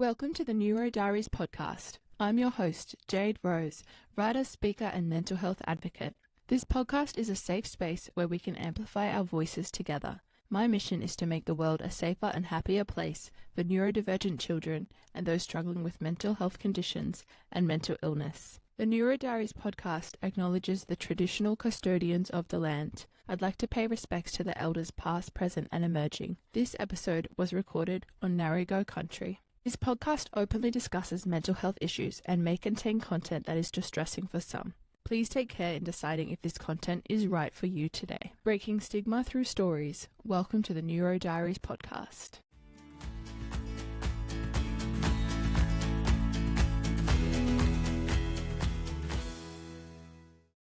Welcome to the NeuroDiaries podcast. I'm your host, Jade Rose, writer, speaker, and mental health advocate. This podcast is a safe space where we can amplify our voices together. My mission is to make the world a safer and happier place for neurodivergent children and those struggling with mental health conditions and mental illness. The NeuroDiaries podcast acknowledges the traditional custodians of the land. I'd like to pay respects to the elders past, present, and emerging. This episode was recorded on Narrigo country. This podcast openly discusses mental health issues and may contain content that is distressing for some. Please take care in deciding if this content is right for you today. Breaking stigma through stories. Welcome to the NeuroDiaries podcast.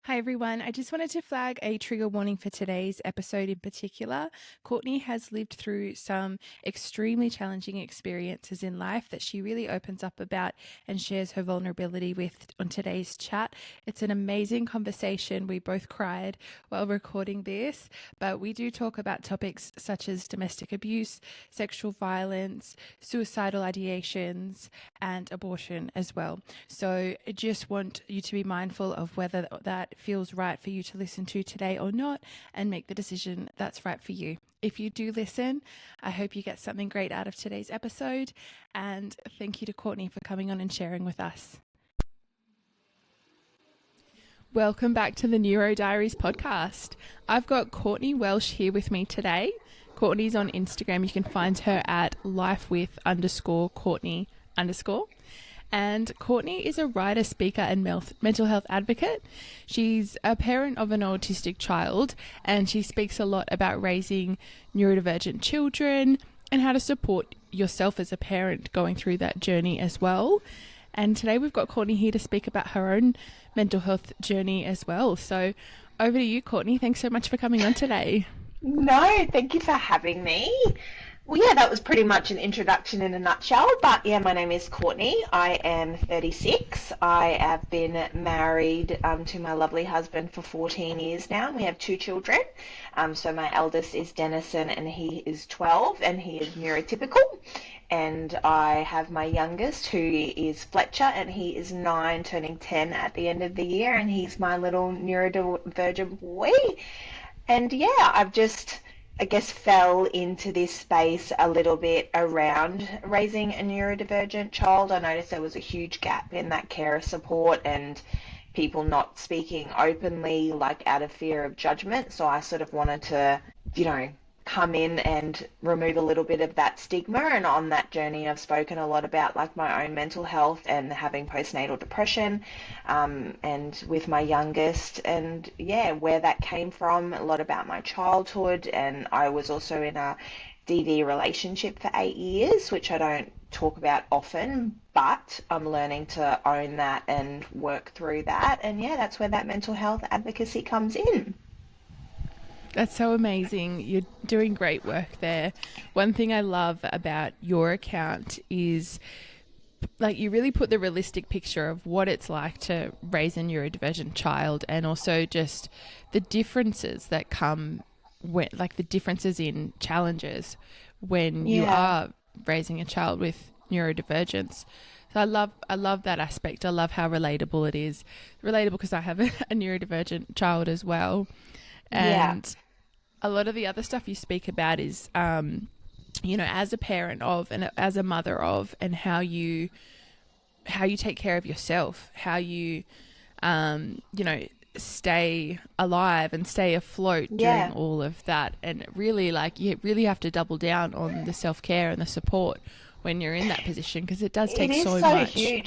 Hi everyone, I just wanted to flag a trigger warning for today's episode in particular. Courtney has lived through some extremely challenging experiences in life that she really opens up about and shares her vulnerability with on today's chat. It's an amazing conversation. We both cried while recording this, but we do talk about topics such as domestic abuse, sexual violence, suicidal ideations, and abortion as well. So I just want you to be mindful of whether that feels right for you to listen to today or not, and make the decision that's right for you. If you do listen, I hope you get something great out of today's episode, and thank you to Courtney for coming on and sharing with us. Welcome back to the NeuroDiaries podcast. I've got Courtney Welsh here with me today. Courtney's on Instagram. You can find her at lifewith_Courtney_. And Courtney is a writer, speaker, and mental health advocate. She's a parent of an autistic child, and she speaks a lot about raising neurodivergent children and how to support yourself as a parent going through that journey as well. And today we've got Courtney here to speak about her own mental health journey as well. So over to you, Courtney. Thanks so much for coming on today. No, thank you for having me. Well, yeah, that was pretty much an introduction in a nutshell. But yeah, my name is Courtney. I am 36. I have been married to my lovely husband for 14 years now. We have two children. So my eldest is Dennison and he is 12 and he is neurotypical. And I have my youngest who is Fletcher and he is 9, turning 10 at the end of the year. And he's my little neurodivergent boy. And yeah, I guess fell into this space a little bit around raising a neurodivergent child. I noticed there was a huge gap in that carer support and people not speaking openly, like out of fear of judgment. So I sort of wanted to, come in and remove a little bit of that stigma. And on that journey, I've spoken a lot about like my own mental health and having postnatal depression, and with my youngest, and yeah, where that came from, a lot about my childhood. And I was also in a DV relationship for 8 years, which I don't talk about often, but I'm learning to own that and work through that. And yeah, that's where that mental health advocacy comes in. That's so amazing. You're doing great work there. One thing I love about your account is like you really put the realistic picture of what it's like to raise a neurodivergent child, and also just the differences that come when, like the differences in challenges when you are raising a child with neurodivergence. So I love that aspect. I love how relatable it is. Relatable because I have a neurodivergent child as well. And a lot of the other stuff you speak about is, as a parent of and as a mother of, and how you take care of yourself, how you, stay alive and stay afloat during all of that. And really, like, you really have to double down on the self-care and the support when you're in that position, because it does take so much of you.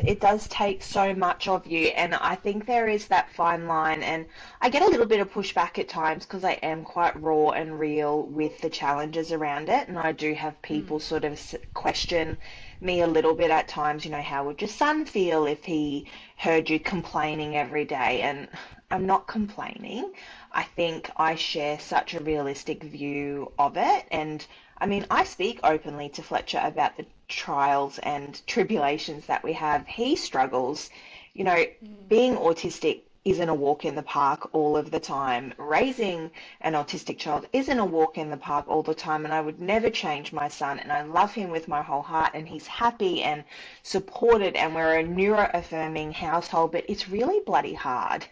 It does take so much of you, and I think there is that fine line, and I get a little bit of pushback at times because I am quite raw and real with the challenges around it, and I do have people sort of question me a little bit at times, how would your son feel if he heard you complaining every day? And I'm not complaining. I think I share such a realistic view of it, and I mean, I speak openly to Fletcher about the trials and tribulations that we have. He struggles, being autistic isn't a walk in the park all of the time. Raising an autistic child isn't a walk in the park all the time, and I would never change my son, and I love him with my whole heart, and he's happy and supported, and we're a neuro-affirming household, but it's really bloody hard.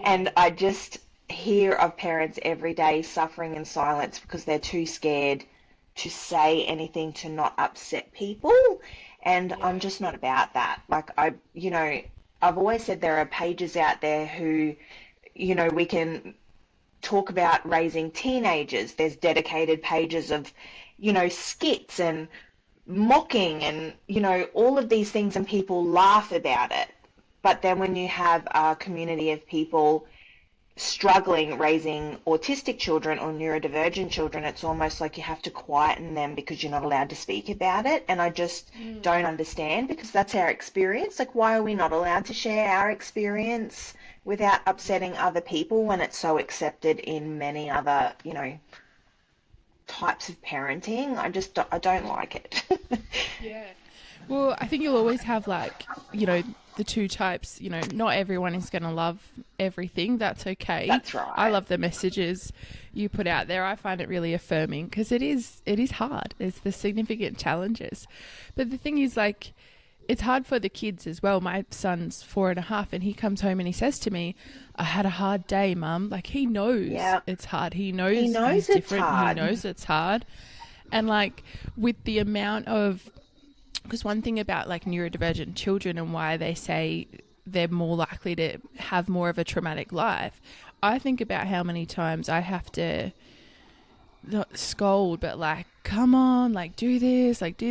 And I just hear of parents every day suffering in silence because they're too scared to say anything to not upset people. And I'm just not about that. Like, I've always said there are pages out there who, we can talk about raising teenagers. There's dedicated pages of, skits and mocking and, all of these things, and people laugh about it. But then when you have a community of people struggling raising autistic children or neurodivergent children, it's almost like you have to quieten them because you're not allowed to speak about it. And I just don't understand, because that's our experience. Like, why are we not allowed to share our experience without upsetting other people when it's so accepted in many other, types of parenting? I don't like it. Yeah. Well, I think you'll always have, like, the two types. Not everyone is going to love everything. That's okay. That's right. I love the messages you put out there. I find it really affirming, because it is hard. It's the significant challenges. But the thing is, like, it's hard for the kids as well. My son's 4.5, and he comes home and he says to me, "I had a hard day, Mum." Like, he knows it's hard. He knows he's it's different. hard. He knows it's hard. And, like, with the amount of, because one thing about, like, neurodivergent children and why they say they're more likely to have more of a traumatic life, I think about how many times I have to not scold, but, like, come on, like, do this. Like,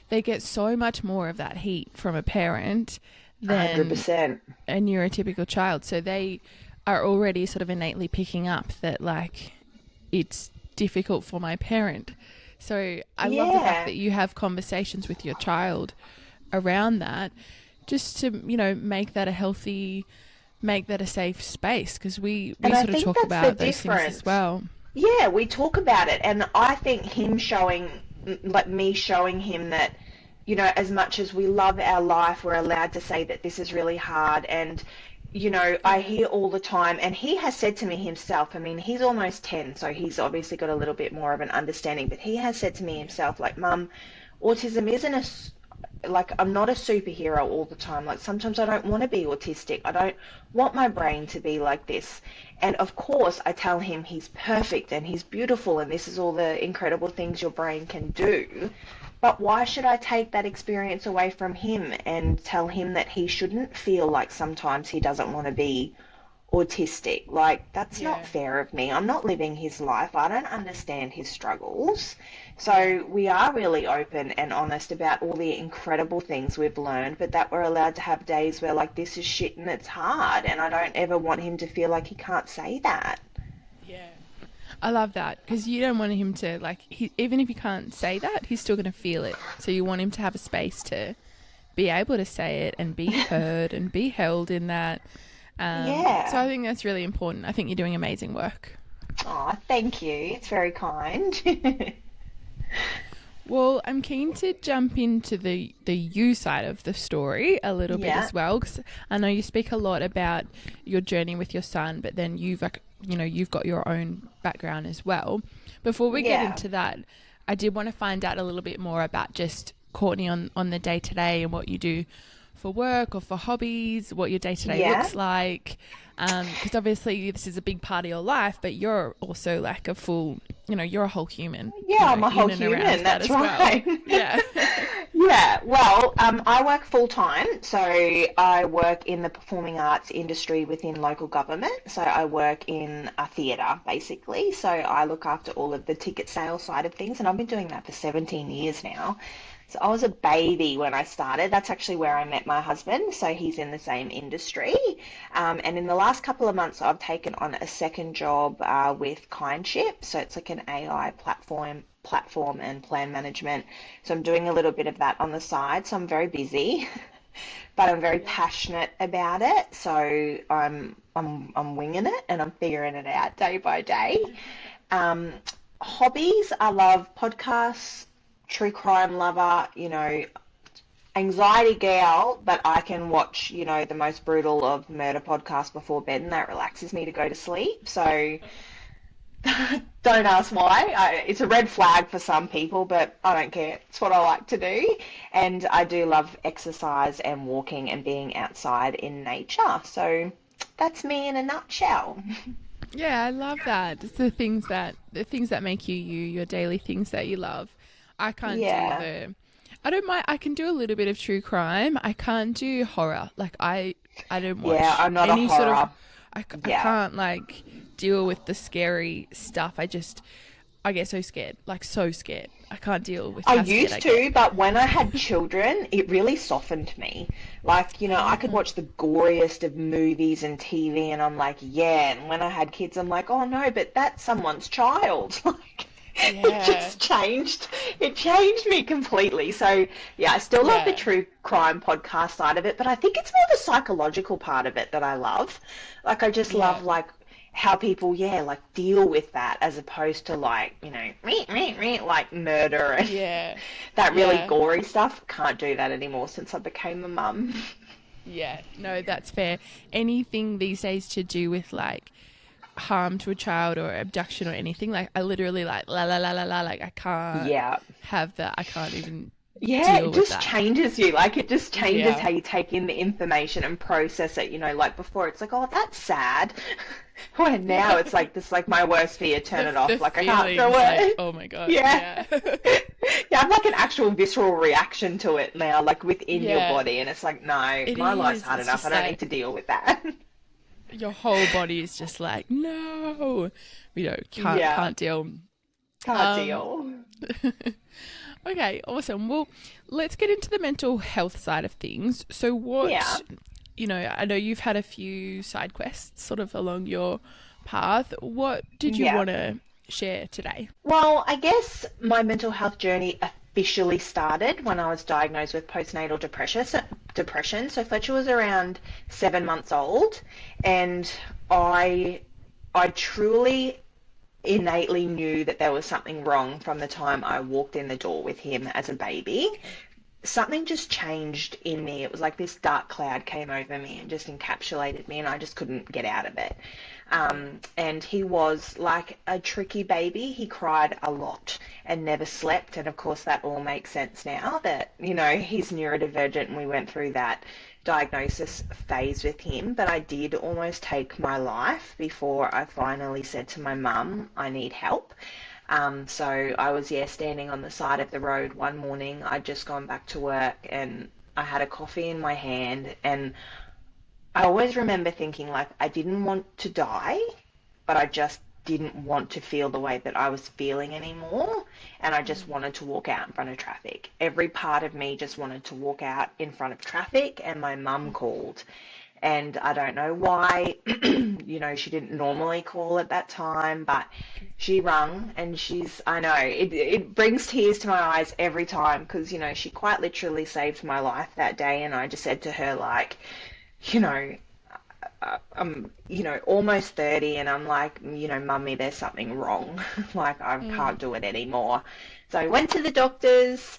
they get so much more of that heat from a parent than 100%. a neurotypical child. So they are already sort of innately picking up that, like, it's difficult for my parent. So I love the fact that you have conversations with your child around that, just to, make that a safe space, because we sort of talk about those things as well. Yeah, we talk about it, and I think me showing him that, as much as we love our life, we're allowed to say that this is really hard. And I hear all the time, and he has said to me himself, I mean, he's almost 10, so he's obviously got a little bit more of an understanding, but he has said to me himself, like, "Mum, autism isn't I'm not a superhero all the time. Like, sometimes I don't want to be autistic. I don't want my brain to be like this." And of course, I tell him he's perfect and he's beautiful and this is all the incredible things your brain can do. But why should I take that experience away from him and tell him that he shouldn't feel like sometimes he doesn't want to be autistic? Like, that's not fair of me. I'm not living his life. I don't understand his struggles. So we are really open and honest about all the incredible things we've learned, but that we're allowed to have days where, like, this is shit and it's hard, and I don't ever want him to feel like he can't say that. Yeah. I love that, because you don't want him to, like, even if he can't say that, he's still going to feel it. So you want him to have a space to be able to say it and be heard and be held in that. So I think that's really important. I think you're doing amazing work. Oh, thank you. It's very kind. Well, I'm keen to jump into the you side of the story a little bit as well, because I know you speak a lot about your journey with your son, but then you've got your own background as well. Before we get into that, I did want to find out a little bit more about just Courtney on the day-to-day and what you do for work or for hobbies, what your day-to-day looks like. Because obviously this is a big part of your life, but you're also like a full, you're a whole human. Yeah, I'm a whole human, that's right. Well. Yeah. Yeah, well, I work full-time, so I work in the performing arts industry within local government. So I work in a theatre, basically. So I look after all of the ticket sales side of things, and I've been doing that for 17 years now. So I was a baby when I started. That's actually where I met my husband. So he's in the same industry. And in the last couple of months, I've taken on a second job with Kindship. So it's like an AI platform and plan management. So I'm doing a little bit of that on the side. So I'm very busy, but I'm very passionate about it. So I'm winging it and I'm figuring it out day by day. Hobbies, I love podcasts. True crime lover, anxiety gal, but I can watch, the most brutal of murder podcasts before bed, and that relaxes me to go to sleep. So don't ask why. It's a red flag for some people, but I don't care. It's what I like to do. And I do love exercise and walking and being outside in nature. So that's me in a nutshell. Yeah, I love that. It's the things that make you you, your daily things that you love. I can't do Yeah. I don't mind. I can do a little bit of true crime. I can't do horror. Like I don't Yeah, watch I'm not a any sort of. horror. I Yeah. can't like deal with the scary stuff. I get so scared. Like so scared. I can't deal with I how scared I used get. to, but when I had children, it really softened me. Like, I could watch the goriest of movies and TV, and I'm like, yeah. And when I had kids, I'm like, oh no, but that's someone's child. Like, it Yeah. just changed. It changed me completely. So, yeah, I still love the Yeah. true crime podcast side of it, but I think it's more the psychological part of it that I love. Like, I just Yeah. love, like, how people, yeah, like deal with that as opposed to like, meh, meh, meh, like murder and Yeah. that really Yeah. gory stuff. Can't do that anymore since I became a mum. Yeah. No, that's fair. Anything these days to do with like harm to a child or abduction or anything, like I literally like la la la la la, like I can't Yeah. have that. I can't even Yeah, deal it with just that. changes you. Like it just changes Yeah. how you take in the information and process it. Like before it's like, oh, that's sad. When now it's like this, like my worst fear, turn it The off. Like I can't do feelings like, it. oh my God. Yeah. Yeah. Yeah, I have like an actual visceral reaction to it now, like within your Yeah. body, and it's like, no, It my life's is. hard It's enough. I just don't need like to deal with that. your whole body is just like, no. Can't Yeah, can't deal. can't Um deal. okay, awesome. Well, let's get into the mental health side of things. So Yeah, I know you've had a few side quests sort of along your path. What did you yeah. want to share today? Well, I guess my mental health journey officially started when I was diagnosed with postnatal depression. So Fletcher was around 7 months old, and I, I truly innately knew that there was something wrong from the time I walked in the door with him as a baby. Something just changed in me. It was like this dark cloud came over me and just encapsulated me, and I just couldn't get out of it. And he was like a tricky baby. He cried a lot and never slept. And of course, that all makes sense now that, he's neurodivergent, and we went through that diagnosis phase with him. But I did almost take my life before I finally said to my mum, I need help. So I was, yeah, standing on the side of the road one morning. I'd just gone back to work and I had a coffee in my hand. And I always remember thinking, like, I didn't want to die, but I just didn't want to feel the way that I was feeling anymore. And I just wanted to walk out in front of traffic. Every part of me just wanted to walk out in front of traffic. And my mum called. And I don't know why, she didn't normally call at that time, but she rung and I know, it brings tears to my eyes every time because, she quite literally saved my life that day. And I just said to her, like, you know, I'm, almost 30 and I'm like, mummy, there's something wrong. Like, I Mm. can't do it anymore. So I went to the doctors.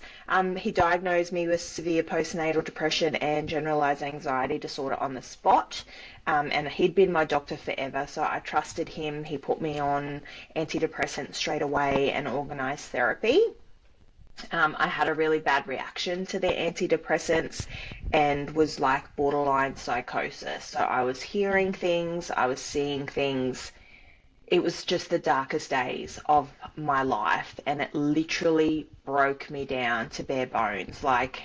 He diagnosed me with severe postnatal depression and generalized anxiety disorder on the spot. And he'd been my doctor forever, so I trusted him. He put me on antidepressants straight away and organized therapy. I had a really bad reaction to their antidepressants and was like borderline psychosis. So I was hearing things, I was seeing things. It was just the darkest days of my life, and it literally broke me down to bare bones. Like,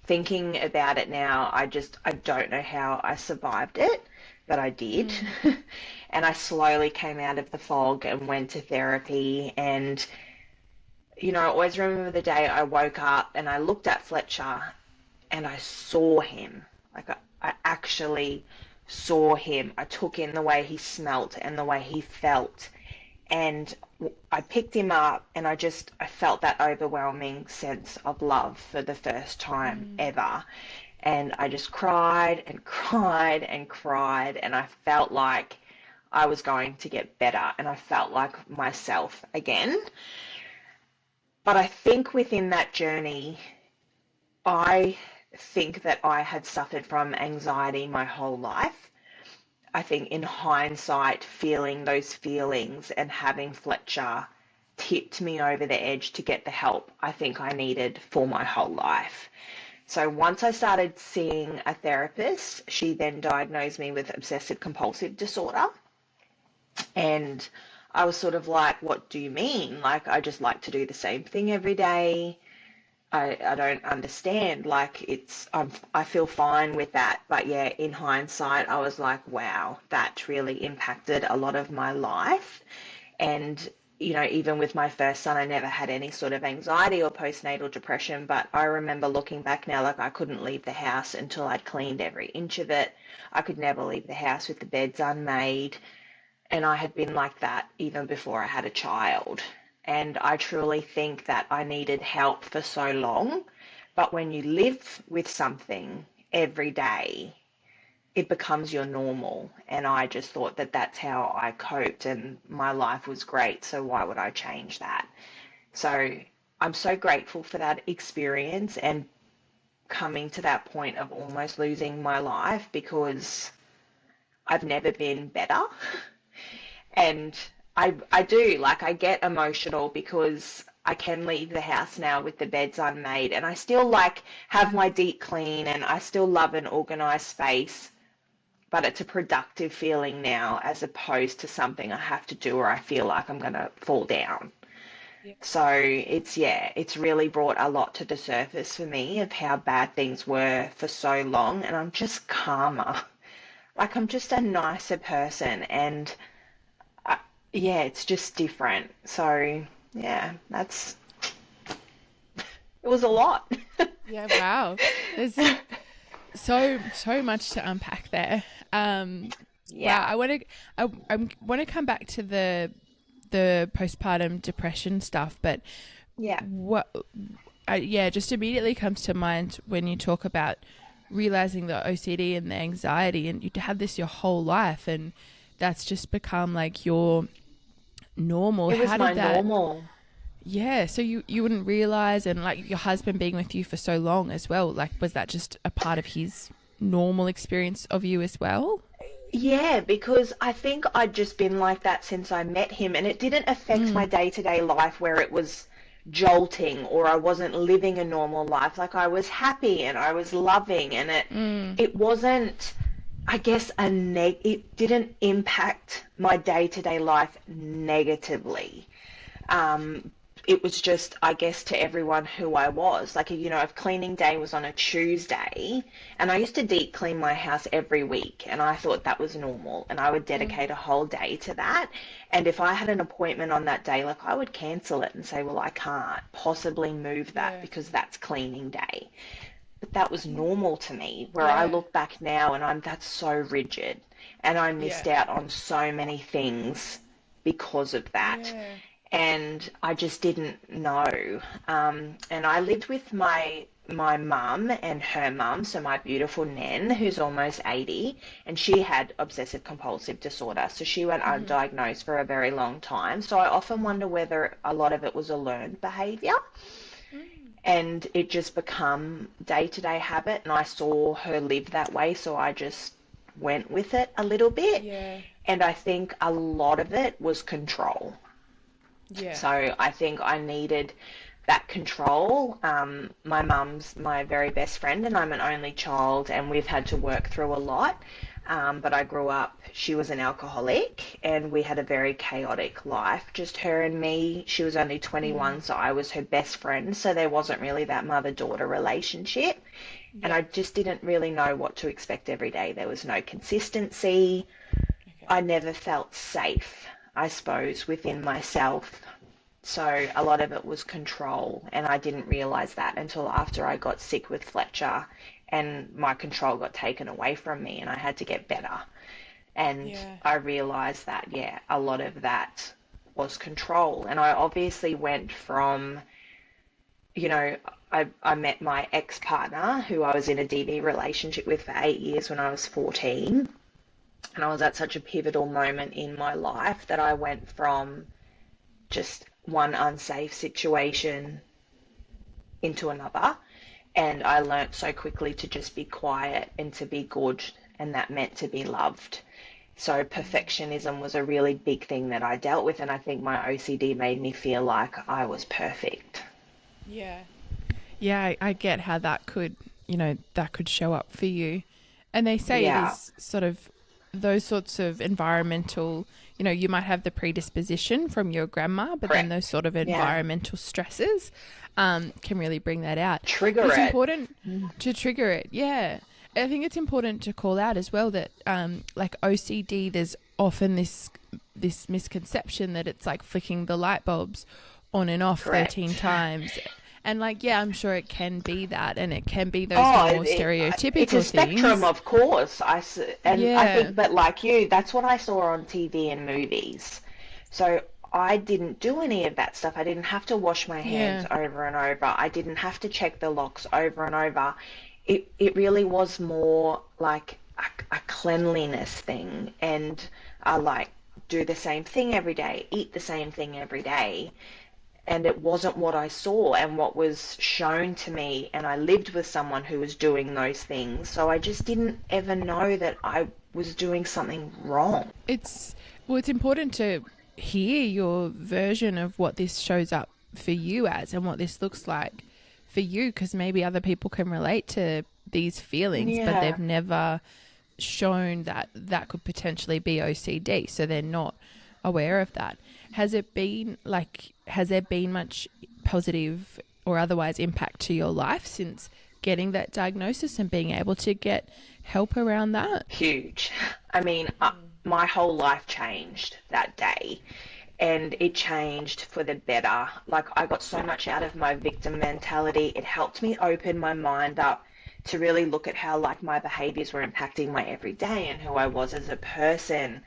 thinking about it now, I don't know how I survived it, but I did. Mm. And I slowly came out of the fog and went to therapy. And I always remember the day I woke up and I looked at Fletcher and I saw him. Like I actually saw him. I took in the way he smelt and the way he felt. And I picked him up and I felt that overwhelming sense of love for the first time Mm. ever. And I just cried and cried and cried. And I felt like I was going to get better and I felt like myself again. But I think within that journey, I think that I had suffered from anxiety my whole life. I think in hindsight, feeling those feelings and having Fletcher tipped me over the edge to get the help I think I needed for my whole life. So once I started seeing a therapist, she then diagnosed me with obsessive compulsive disorder. And I was sort of like, what do you mean? Like, I just like to do the same thing every day. I don't understand. Like, I feel fine with that. But yeah, in hindsight, I was like, wow, that really impacted a lot of my life. And, even with my first son, I never had any sort of anxiety or postnatal depression. But I remember looking back now, like I couldn't leave the house until I'd cleaned every inch of it. I could never leave the house with the beds unmade. And I had been like that even before I had a child. And I truly think that I needed help for so long. But when you live with something every day, it becomes your normal. And I just thought that that's how I coped and my life was great. So why would I change that? So I'm so grateful for that experience and coming to that point of almost losing my life because I've never been better. And I do, like, I get emotional because I can leave the house now with the beds unmade and I still like have my deep clean and I still love an organized space, but it's a productive feeling now as opposed to something I have to do or I feel like I'm going to fall down. Yeah. So it's really brought a lot to the surface for me of how bad things were for so long and I'm just calmer. Like I'm just a nicer person and yeah, it's just different. So, yeah, it was a lot. Yeah, wow. There's so much to unpack there. Wow, Yeah, I want to come back to the postpartum depression stuff, but yeah, what yeah, just immediately comes to mind when you talk about realizing the OCD and the anxiety, and you had this your whole life, and that's just become like your normal. it was How my did that? normal. Yeah, so you wouldn't realize, and like your husband being with you for so long as well, like was that just a part of his normal experience of you as well? Yeah, because I think I'd just been like that since I met him, and it didn't affect my Mm, day-to-day life where it was jolting or I wasn't living a normal life. Like I was happy and I was loving, and it mm, it wasn't, I guess, it didn't impact my day-to-day life negatively. Um, it was just, I guess, to everyone who I was. Like, if cleaning day was on a Tuesday, and I used to deep clean my house every week, and I thought that was normal, and I would mm, dedicate a whole day to that. And if I had an appointment on that day, like, I would cancel it and say, well, I can't possibly move that yeah, because that's cleaning day. But that was normal to me, where I yeah, look back now and that's so rigid, and I yeah, missed out on so many things because of that yeah. and I just didn't know. And I lived with my mum and her mum, so my beautiful Nan, who's almost 80, and she had obsessive compulsive disorder. So she went Mm-hmm. undiagnosed for a very long time. So I often wonder whether a lot of it was a learned behavior Mm, and it just become day-to-day habit. And I saw her live that way, so I just went with it a little bit. yeah, And I think a lot of it was control. yeah, So I think I needed that control. My mum's my very best friend, and I'm an only child, and we've had to work through a lot. But I grew up, she was an alcoholic, and we had a very chaotic life, just her and me. She was only mm, 21, so I was her best friend, so there wasn't really that mother-daughter relationship. And yeah. I just didn't really know what to expect every day. There was no consistency. Okay. I never felt safe, I suppose, within myself. So a lot of it was control, and I didn't realize that until after I got sick with Fletcher and my control got taken away from me and I had to get better. And Yeah. I realized that, yeah, a lot of that was control. And I obviously went from, you know, I met my ex-partner who I was in a DV relationship with for 8 years when I was 14. And I was at such a pivotal moment in my life that I went from just one unsafe situation into another. And I learnt so quickly to just be quiet and to be good, and that meant to be loved. So perfectionism was a really big thing that I dealt with, and I think my OCD made me feel like I was perfect. Yeah. Yeah, I get how that could, that could show up for you. And they say it Yeah, is sort of those sorts of environmental, you might have the predisposition from your grandma, but then those correct. sort of Yeah, environmental stresses can really bring that out. But trigger it's it. important to trigger it. Yeah. I think it's important to call out as well that like OCD, there's often this misconception that it's like flicking the light bulbs on and off 13 Correct. times. And like, yeah, I'm sure it can be that, and it can be those Oh, more it's a stereotypical spectrum, things. of course. And I Yeah, think, but like you, that's what I saw on TV and movies. So I didn't do any of that stuff. I didn't have to wash my hands yeah, over and over. I didn't have to check the locks over and over. It really was more like a cleanliness thing, and I like do the same thing every day, eat the same thing every day, and it wasn't what I saw and what was shown to me, and I lived with someone who was doing those things, so I just didn't ever know that I was doing something wrong. it's it's important to hear your version of what this shows up for you as and what this looks like for you, because maybe other people can relate to these feelings, but Yeah. they've never shown that that could potentially be OCD, so they're not aware of that. Has there been much positive or otherwise impact to your life since getting that diagnosis and being able to get help around that? Huge. I mean, my whole life changed that day, and it changed for the better. Like, I got so much out of my victim mentality. It helped me open my mind up to really look at how, like, my behaviors were impacting my everyday and who I was as a person.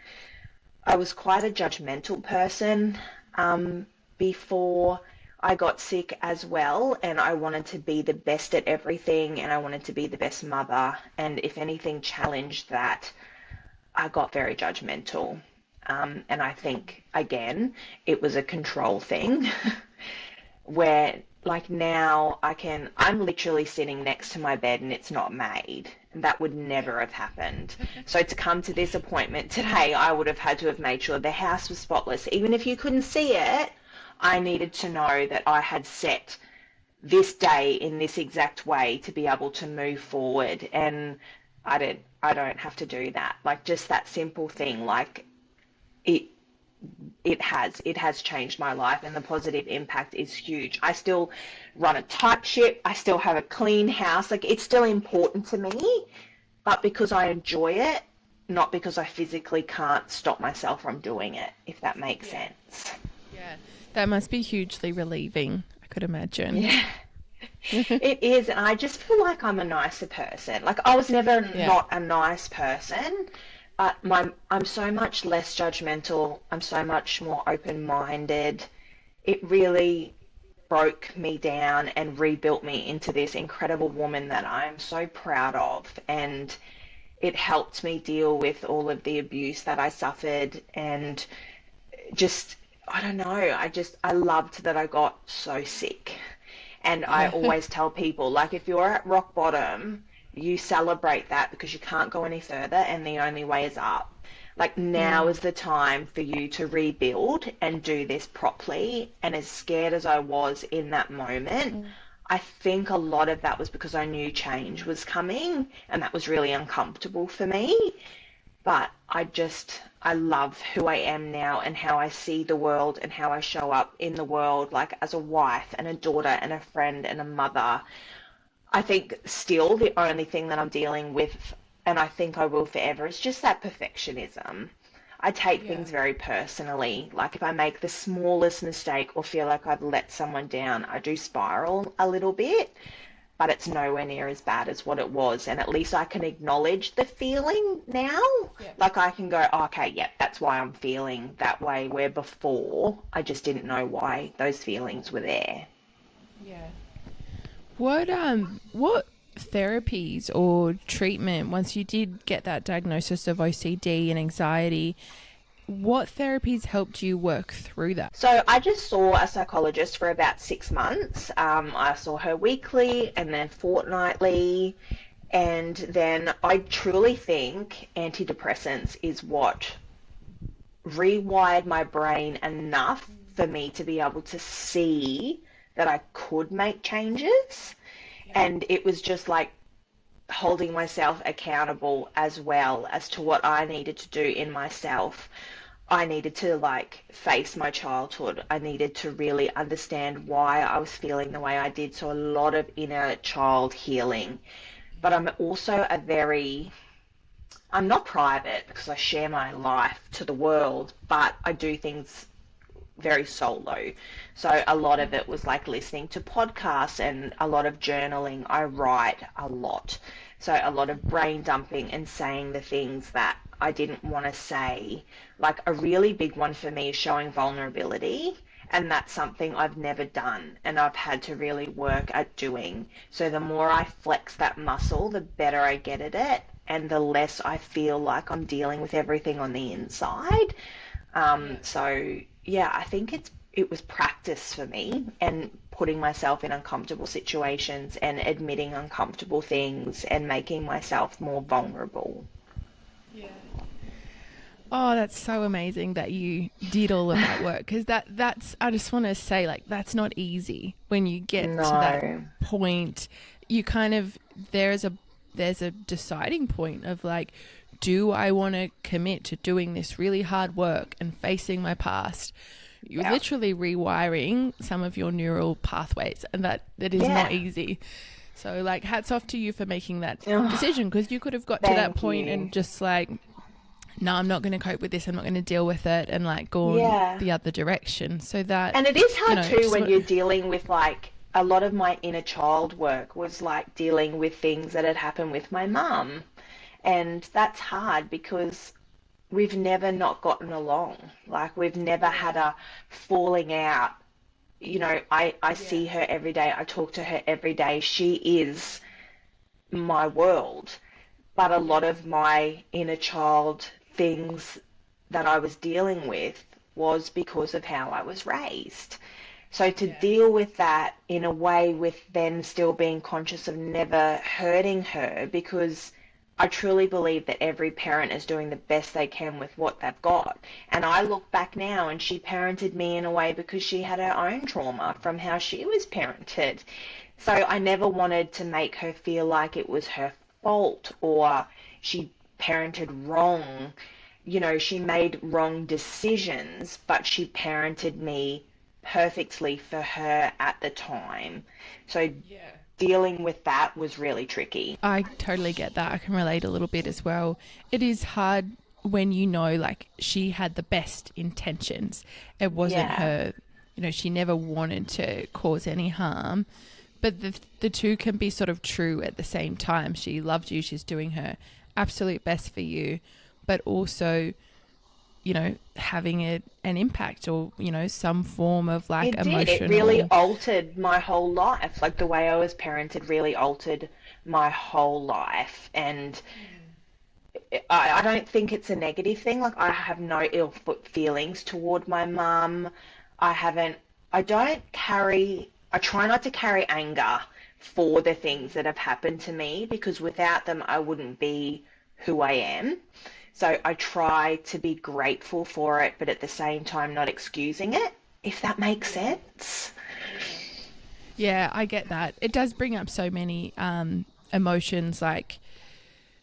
I was quite a judgmental person before I got sick as well, and I wanted to be the best at everything, and I wanted to be the best mother. And if anything challenged that, I got very judgmental. And I think, again, it was a control thing where, like, now I'm literally sitting next to my bed and it's not made. That would never have happened. So to come to this appointment today, I would have had to have made sure the house was spotless. Even if you couldn't see it, I needed to know that I had set this day in this exact way to be able to move forward. And I don't have to do that. Like, just that simple thing, like, it it has changed my life, and the positive impact is huge. I still run a tight ship. I still have a clean house. Like, it's still important to me, but because I enjoy it, not because I physically can't stop myself from doing it, if that makes Yeah. sense. Yeah. That must be hugely relieving, I could imagine. Yeah, it is, and I just feel like I'm a nicer person. Like, I was never Yeah. not a nice person, but I'm so much less judgmental. I'm so much more open-minded. It really broke me down and rebuilt me into this incredible woman that I'm so proud of. And it helped me deal with all of the abuse that I suffered, and just, I don't know, I loved that I got so sick. And I Yeah. always tell people, like, if you're at rock bottom, you celebrate that, because you can't go any further and the only way is up. Like, now Mm. is the time for you to rebuild and do this properly. And as scared as I was in that moment, I think a lot of that was because I knew change was coming, and that was really uncomfortable for me. But I love who I am now and how I see the world and how I show up in the world, like, as a wife and a daughter and a friend and a mother. I think still the only thing that I'm dealing with, and I think I will forever, is just that perfectionism. I take Yeah. things very personally. Like, if I make the smallest mistake or feel like I've let someone down, I do spiral a little bit, but it's nowhere near as bad as what it was. And at least I can acknowledge the feeling now. Yeah. Like, I can go, oh, okay, yep, that's why I'm feeling that way, where before I just didn't know why those feelings were there. Yeah. What therapies or treatment, once you did get that diagnosis of OCD and anxiety, what therapies helped you work through that? So I just saw a psychologist for about 6 months. I saw her weekly and then fortnightly. And then I truly think antidepressants is what rewired my enough for me to be able to see that I could make changes. And it was just like holding myself accountable as well as to what I needed to do in myself. I needed to like face my childhood. I needed to really understand why I was feeling the way I did. So a lot of inner child healing. But I'm also I'm not private because I share my life to the world, but I do things very solo. So a lot of it was like listening to podcasts and a lot of journaling. I write a lot. So a lot of brain dumping and saying the things that I didn't want to say. Like a really big one for me is showing vulnerability. And that's something I've never done and I've had to really work at doing. So the more I flex that muscle, the better I get at it and the less I feel like I'm dealing with everything on the inside. So yeah, I think it was practice for me and putting myself in uncomfortable situations and admitting uncomfortable things and making myself more vulnerable. Yeah. Oh, that's so amazing that you did all of that work, because that's I just want to say, like, that's not easy when you get to that point. You kind of there's a deciding point of like, do I want to commit to doing this really hard work and facing my past? You're literally rewiring some of your neural pathways, and that is not easy. So like, hats off to you for making that decision, because you could have got to that point and just like, no, I'm not going to cope with this. I'm not going to deal with it, and like gone the other direction. So that, and it is hard too when you're dealing with like a lot of my inner child work was like dealing with things that had happened with my mum, and that's hard because we've never not gotten along. Like we've never had a falling out. You know, I see her every day. I talk to her every day. She is my world. But a lot of my inner child things that I was dealing with was because of how I was raised. So to deal with that in a way with then still being conscious of never hurting her, because I truly believe that every parent is doing the best they can with what they've got. And I look back now and she parented me in a way because she had her own trauma from how she was parented. So I never wanted to make her feel like it was her fault or she parented wrong. You know, she made wrong decisions, but she parented me perfectly for her at the time. So dealing with that was really tricky. I totally get that. I can relate a little bit as well. It is hard when you know, like, she had the best intentions. It wasn't her, you know, she never wanted to cause any harm. But the two can be sort of true at the same time. She loved you. She's doing her absolute best for you. But also, you know, having an impact or, you know, some form of like emotional. It really altered my whole life. Like the way I was parented really altered my whole life. And I don't think it's a negative thing. Like I have no ill feelings toward my mum. I try not to carry anger for the things that have happened to me, because without them I wouldn't be who I am. So I try to be grateful for it, but at the same time not excusing it, if that makes sense. Yeah, I get that. It does bring up so many emotions. Like,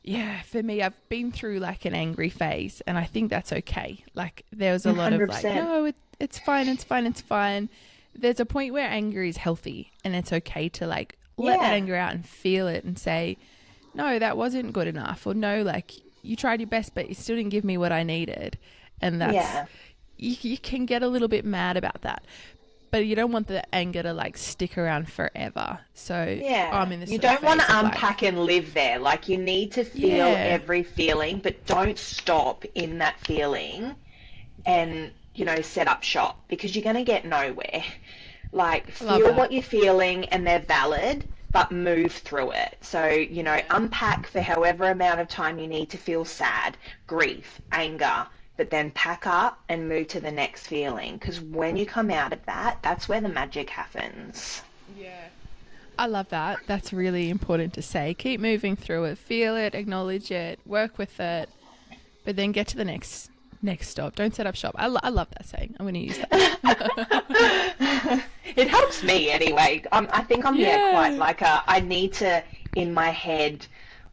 yeah, for me, I've been through like an angry phase, and I think that's okay. Like there was a lot 100%. Of like, no, it's fine, it's fine, it's fine. There's a point where anger is healthy, and it's okay to like let that anger out and feel it and say, no, that wasn't good enough, or no, like you tried your best, but you still didn't give me what I needed. And that's, you can get a little bit mad about that, but you don't want the anger to like stick around forever. So I'm in this. You don't want to unpack and live there. Like you need to feel every feeling, but don't stop in that feeling and, you know, set up shop, because you're going to get nowhere. Like feel what you're feeling and they're valid, but move through it. So, you know, unpack for however amount of time you need to feel sad, grief, anger, but then pack up and move to the next feeling. Because when you come out of that, that's where the magic happens. Yeah. I love that. That's really important to say. Keep moving through it, feel it, acknowledge it, work with it, but then get to the next stop. Don't set up shop. I love that saying. I'm going to use that. It helps me anyway. I think I'm quite like I need to, in my head,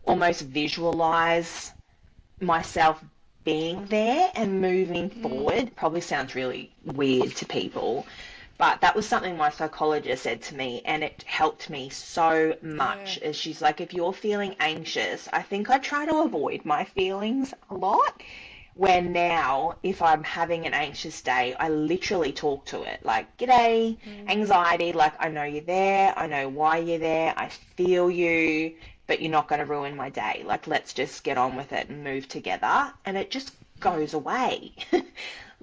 almost visualize myself being there and moving forward. Probably sounds really weird to people, but that was something my psychologist said to me, and it helped me so much. As she's like, if you're feeling anxious, I think I try to avoid my feelings a lot. When now, if I'm having an anxious day, I literally talk to it like, g'day, anxiety, like I know you're there, I know why you're there, I feel you, but you're not going to ruin my day. Like, let's just get on with it and move together. And it just goes away.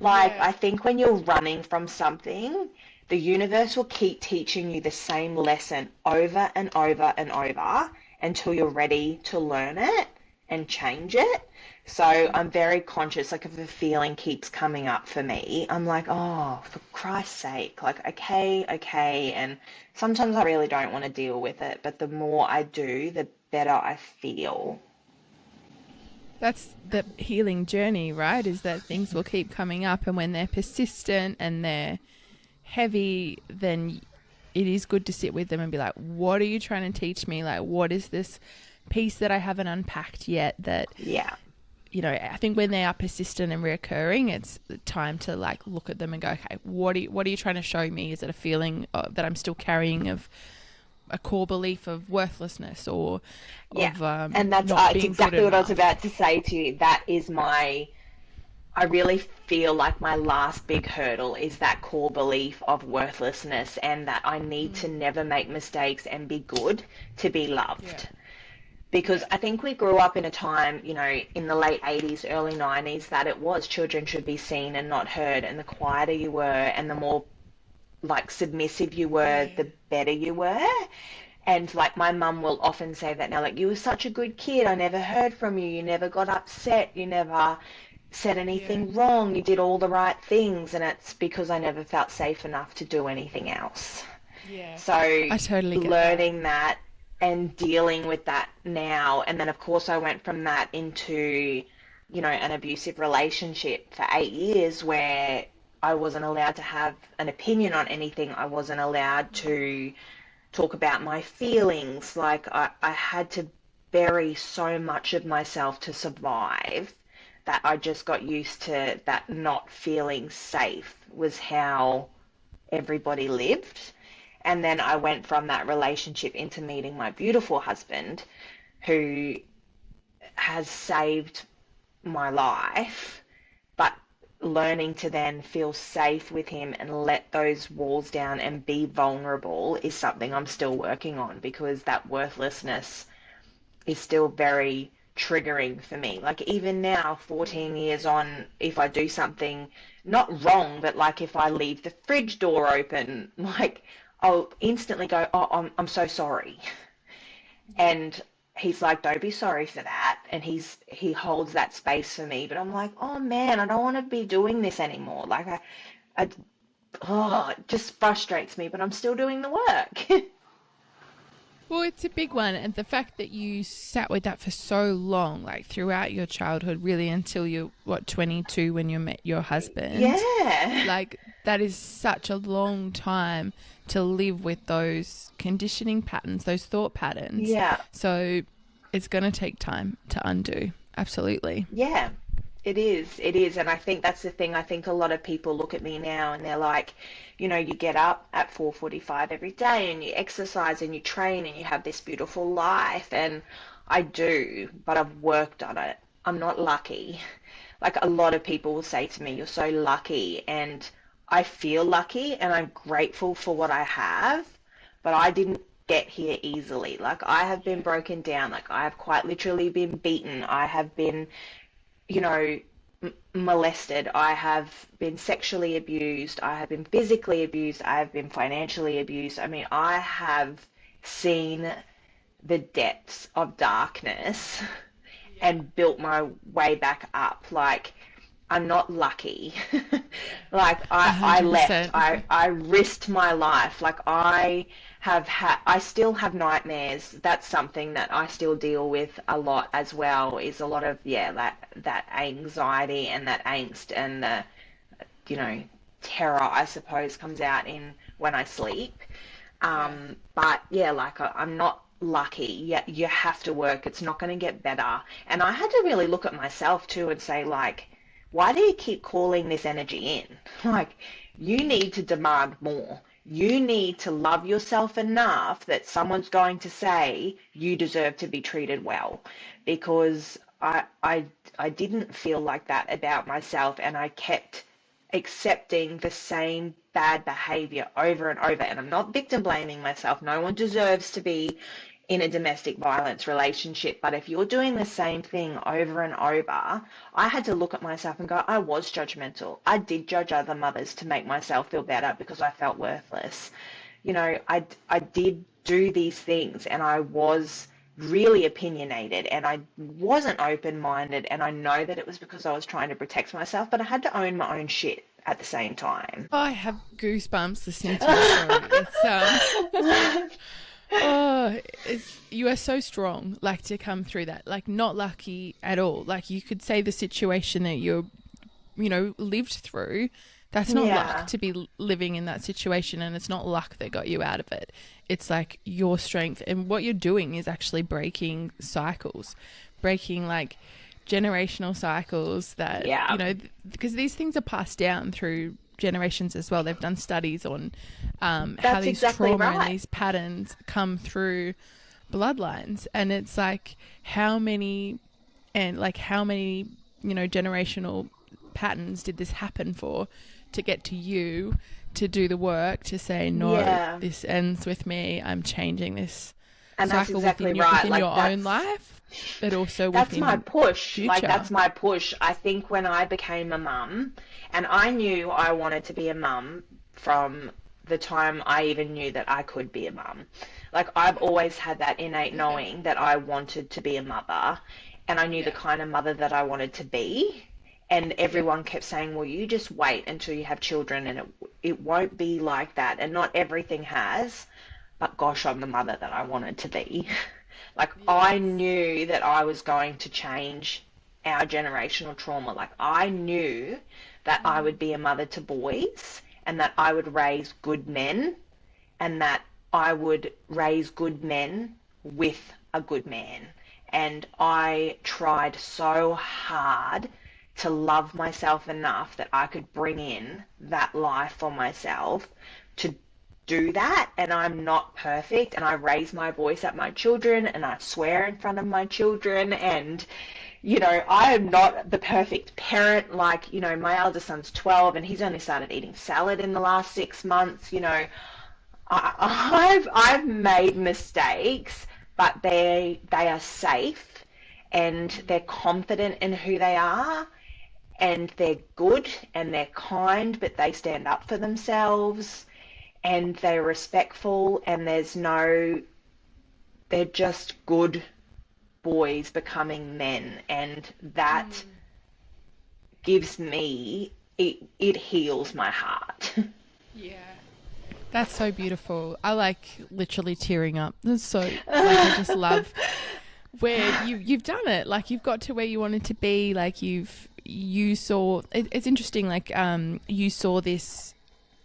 I think when you're running from something, the universe will keep teaching you the same lesson over and over and over until you're ready to learn it and change it. So I'm very conscious, like if a feeling keeps coming up for me, I'm like, oh, for Christ's sake, like, okay. And sometimes I really don't want to deal with it, but the more I do, the better I feel. That's the healing journey, right? Is that things will keep coming up, and when they're persistent and they're heavy, then it is good to sit with them and be like, what are you trying to teach me? Like, what is this piece that I haven't unpacked yet that... Yeah. You know, I think when they are persistent and reoccurring, it's time to like look at them and go, okay, what are you trying to show me? Is it a feeling that I'm still carrying of a core belief of worthlessness or of and that's not being exactly good what I was enough? about to say to you. That is I really feel like my last big hurdle is that core belief of worthlessness, and that I need to never make mistakes and be good to be loved. Yeah. Because I think we grew up in a time, you know, in the late 80s, early 90s, that it was children should be seen and not heard, and the quieter you were and the more like submissive you were, the better you were. And like my mum will often say that now, like, you were such a good kid, I never heard from you, you never got upset, you never said anything wrong, you did all the right things, and it's because I never felt safe enough to do anything else. Yeah. So I totally get learning that and dealing with that now. And then of course I went from that into, you know, an abusive relationship for 8 years where I wasn't allowed to have an opinion on anything. I wasn't allowed to talk about my feelings. Like I had to bury so much of myself to survive that I just got used to that not feeling safe was how everybody lived. And then I went from that relationship into meeting my beautiful husband, who has saved my life, but learning to then feel safe with him and let those walls down and be vulnerable is something I'm still working on, because that worthlessness is still very triggering for me. Like even now, 14 years on, if I do something not wrong, but like if I leave the fridge door open, like I'll instantly go, oh, I'm so sorry. And he's like, don't be sorry for that. And he holds that space for me. But I'm like, oh man, I don't want to be doing this anymore. Like it just frustrates me, but I'm still doing the work. Well, it's a big one. And the fact that you sat with that for so long, like throughout your childhood, really until you, 22 when you met your husband. Yeah. Like that is such a long time to live with those conditioning patterns, those thought patterns. Yeah. So it's going to take time to undo. Absolutely. Yeah, it is. And I think that's the thing. I think a lot of people look at me now and they're like, you know, you get up at 4:45 every day and you exercise and you train and you have this beautiful life. And I do, but I've worked on it. I'm not lucky. Like a lot of people will say to me, you're so lucky. And I feel lucky and I'm grateful for what I have, but I didn't get here easily. Like I have been broken down. Like I have quite literally been beaten. I have been, you know, molested. I have been sexually abused. I have been physically abused. I have been financially abused. I mean, I have seen the depths of darkness and built my way back up. Like I'm not lucky. Like I left, 100%. I risked my life. Like I still have nightmares. That's something that I still deal with a lot as well, is a lot of, yeah, that anxiety and that angst and the, you know, terror, I suppose, comes out in when I sleep. Yeah. But yeah, like I'm not lucky. Yeah, you have to work. It's not going to get better. And I had to really look at myself too and say, like, why do you keep calling this energy in? Like, you need to demand more. You need to love yourself enough that someone's going to say you deserve to be treated well, because I didn't feel like that about myself, and I kept accepting the same bad behavior over and over. And I'm not victim blaming myself. No one deserves to be in a domestic violence relationship. But if you're doing the same thing over and over, I had to look at myself and go, I was judgmental. I did judge other mothers to make myself feel better because I felt worthless. You know, I did do these things, and I was really opinionated, and I wasn't open-minded, and I know that it was because I was trying to protect myself, but I had to own my own shit at the same time. Oh, I have goosebumps listening to your story. Oh, you are so strong, like, to come through that. Like, not lucky at all. Like, you could say the situation that lived through, that's not Yeah. luck to be living in that situation, and it's not luck that got you out of it. It's like your strength, and what you're doing is actually breaking cycles, breaking like generational cycles that, Yeah. because these things are passed down through generations as well. They've done studies on how That's these exactly trauma and right. these patterns come through bloodlines, and it's like how many generational patterns did this happen for, to get to you, to do the work, to say, no, Yeah. this ends with me, I'm changing this And that's cycle exactly within your, right. within Like, your own life, but also that's my within push. Like, future. that's my push. I think when I became a mum, and I knew I wanted to be a mum from the time I even knew that I could be a mum. Like, I've always had that innate Okay. knowing that I wanted to be a mother, and I knew the Yeah. kind of mother that I wanted to be. And Yeah. everyone kept saying, well, you just wait until you have children, and it won't be like that. And not everything has, but gosh, I'm the mother that I wanted to be. Like, I Yes. knew that I was going to change our generational trauma. Like, I knew that I would be a mother to boys, and that I would raise good men, and that I would raise good men with a good man. And I tried so hard to love myself enough that I could bring in that life for myself to do that. And I'm not perfect, and I raise my voice at my children, and I swear in front of my children, and I am not the perfect parent. Like, my eldest son's 12, and he's only started eating salad in the last 6 months. I've made mistakes, but they are safe, and they're confident in who they are, and they're good, and they're kind, but they stand up for themselves, and they're respectful, and they're just good boys becoming men, and that gives me, it heals my heart. Yeah. That's so beautiful. I like literally tearing up. That's so, like, I just love where you've done it. Like, you've got to where you wanted to be. Like, you saw it's interesting. Like, you saw this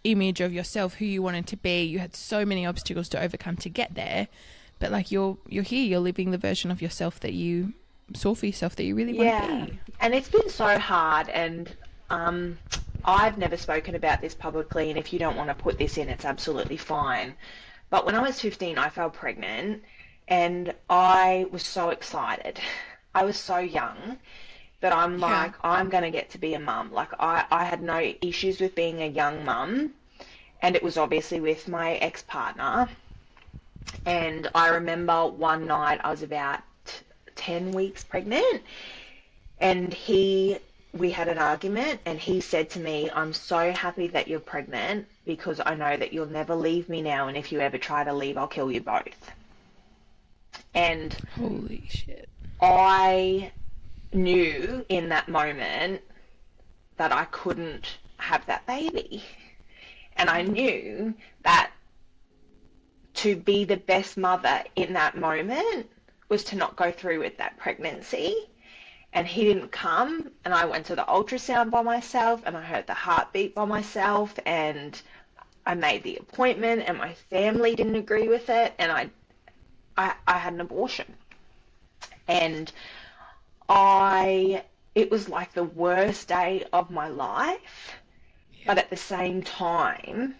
image of yourself, who you wanted to be. You had so many obstacles to overcome to get there, but like, you're here. You're living the version of yourself that you saw for yourself, that you really want to Yeah, be. and it's been so hard, and um, I've never spoken about this publicly, and if you don't want to put this in, it's absolutely fine. But when I was 15, I fell pregnant, and I was so excited. I was so young, but I'm Yeah. like, I'm going to get to be a mum. Like, I had no issues with being a young mum, and it was obviously with my ex-partner. And I remember one night I was about 10 weeks pregnant, and we had an argument, and he said to me, I'm so happy that you're pregnant because I know that you'll never leave me now, and if you ever try to leave, I'll kill you both. And Holy shit. I knew in that moment that I couldn't have that baby. And I knew that to be the best mother in that moment was to not go through with that pregnancy. And he didn't come, and I went to the ultrasound by myself, and I heard the heartbeat by myself, and I made the appointment, and my family didn't agree with it, and I had an abortion. And it was like the worst day of my life, but at the same time,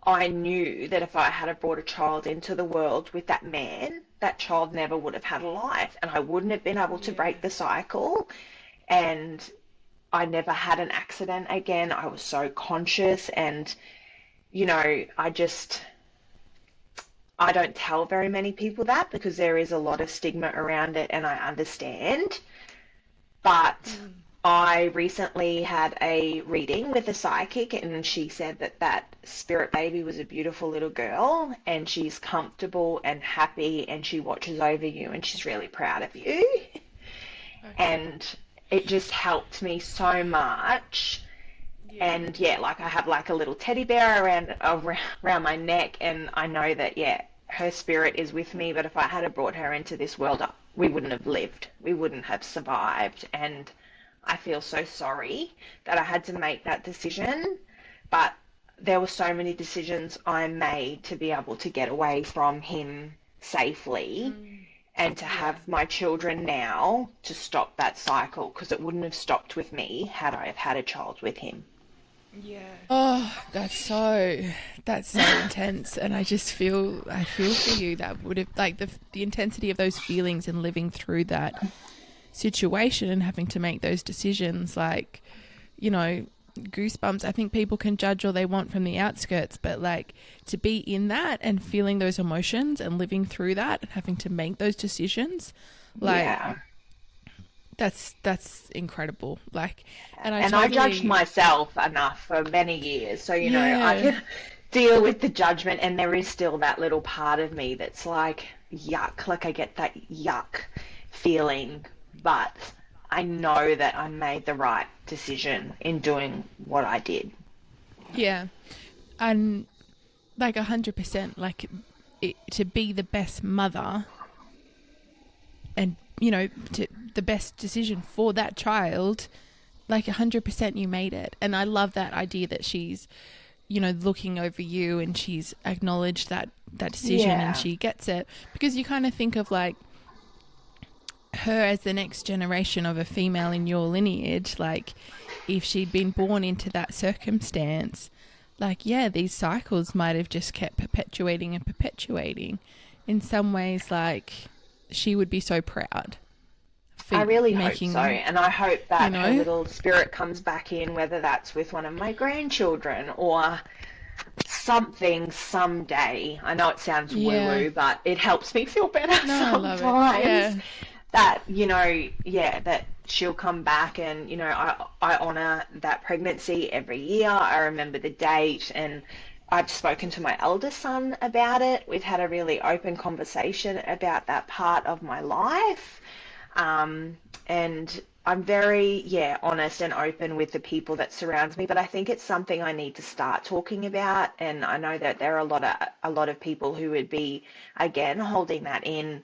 I knew that if I had brought a child into the world with that man, that child never would have had a life, and I wouldn't have been able to break the cycle, and I never had an accident again. I was so conscious, and, you know, I don't tell very many people that because there is a lot of stigma around it, and I understand, but I recently had a reading with a psychic, and she said that spirit baby was a beautiful little girl, and she's comfortable and happy, and she watches over you, and she's really proud of you. Okay. And it just helped me so much. Yeah. And yeah, like I have like a little teddy bear around my neck, and I know that, yeah, her spirit is with me, but if I had brought her into this world, we wouldn't have lived. We wouldn't have survived. And I feel so sorry that I had to make that decision, but there were so many decisions I made to be able to get away from him safely and to have my children now to stop that cycle, because it wouldn't have stopped with me had I have had a child with him. Yeah. Oh, that's so intense, and I feel for you. That would have, like, the intensity of those feelings and living through that situation and having to make those decisions, like, you know, goosebumps. I think people can judge all they want from the outskirts, but like to be in that and feeling those emotions and living through that and having to make those decisions, like, yeah, that's incredible. Like, and I judged myself enough for many years, so, you know, I can deal with the judgment, and there is still that little part of me that's like, yuck, like I get that yuck feeling, but I know that I made the right decision in doing what I did. Yeah. And like 100%, like to be the best mother and, you know, the best decision for that child, like 100% you made it. And I love that idea that she's, you know, looking over you and she's acknowledged that decision and she gets it, because you kind of think of like her as the next generation of a female in your lineage. Like, if she'd been born into that circumstance, like, yeah, these cycles might have just kept perpetuating and perpetuating. In some ways, like, she would be so proud. I really hope so, and I hope that, you know, her little spirit comes back in, whether that's with one of my grandchildren or something someday. I know it sounds woo-woo, but it helps me feel better sometimes. I love it. Yeah. That, you know, that she'll come back, and, you know, I honour that pregnancy every year. I remember the date, and I've spoken to my eldest son about it. We've had a really open conversation about that part of my life. And I'm very, honest and open with the people that surrounds me, but I think it's something I need to start talking about. And I know that there are a lot of people who would be, again, holding that in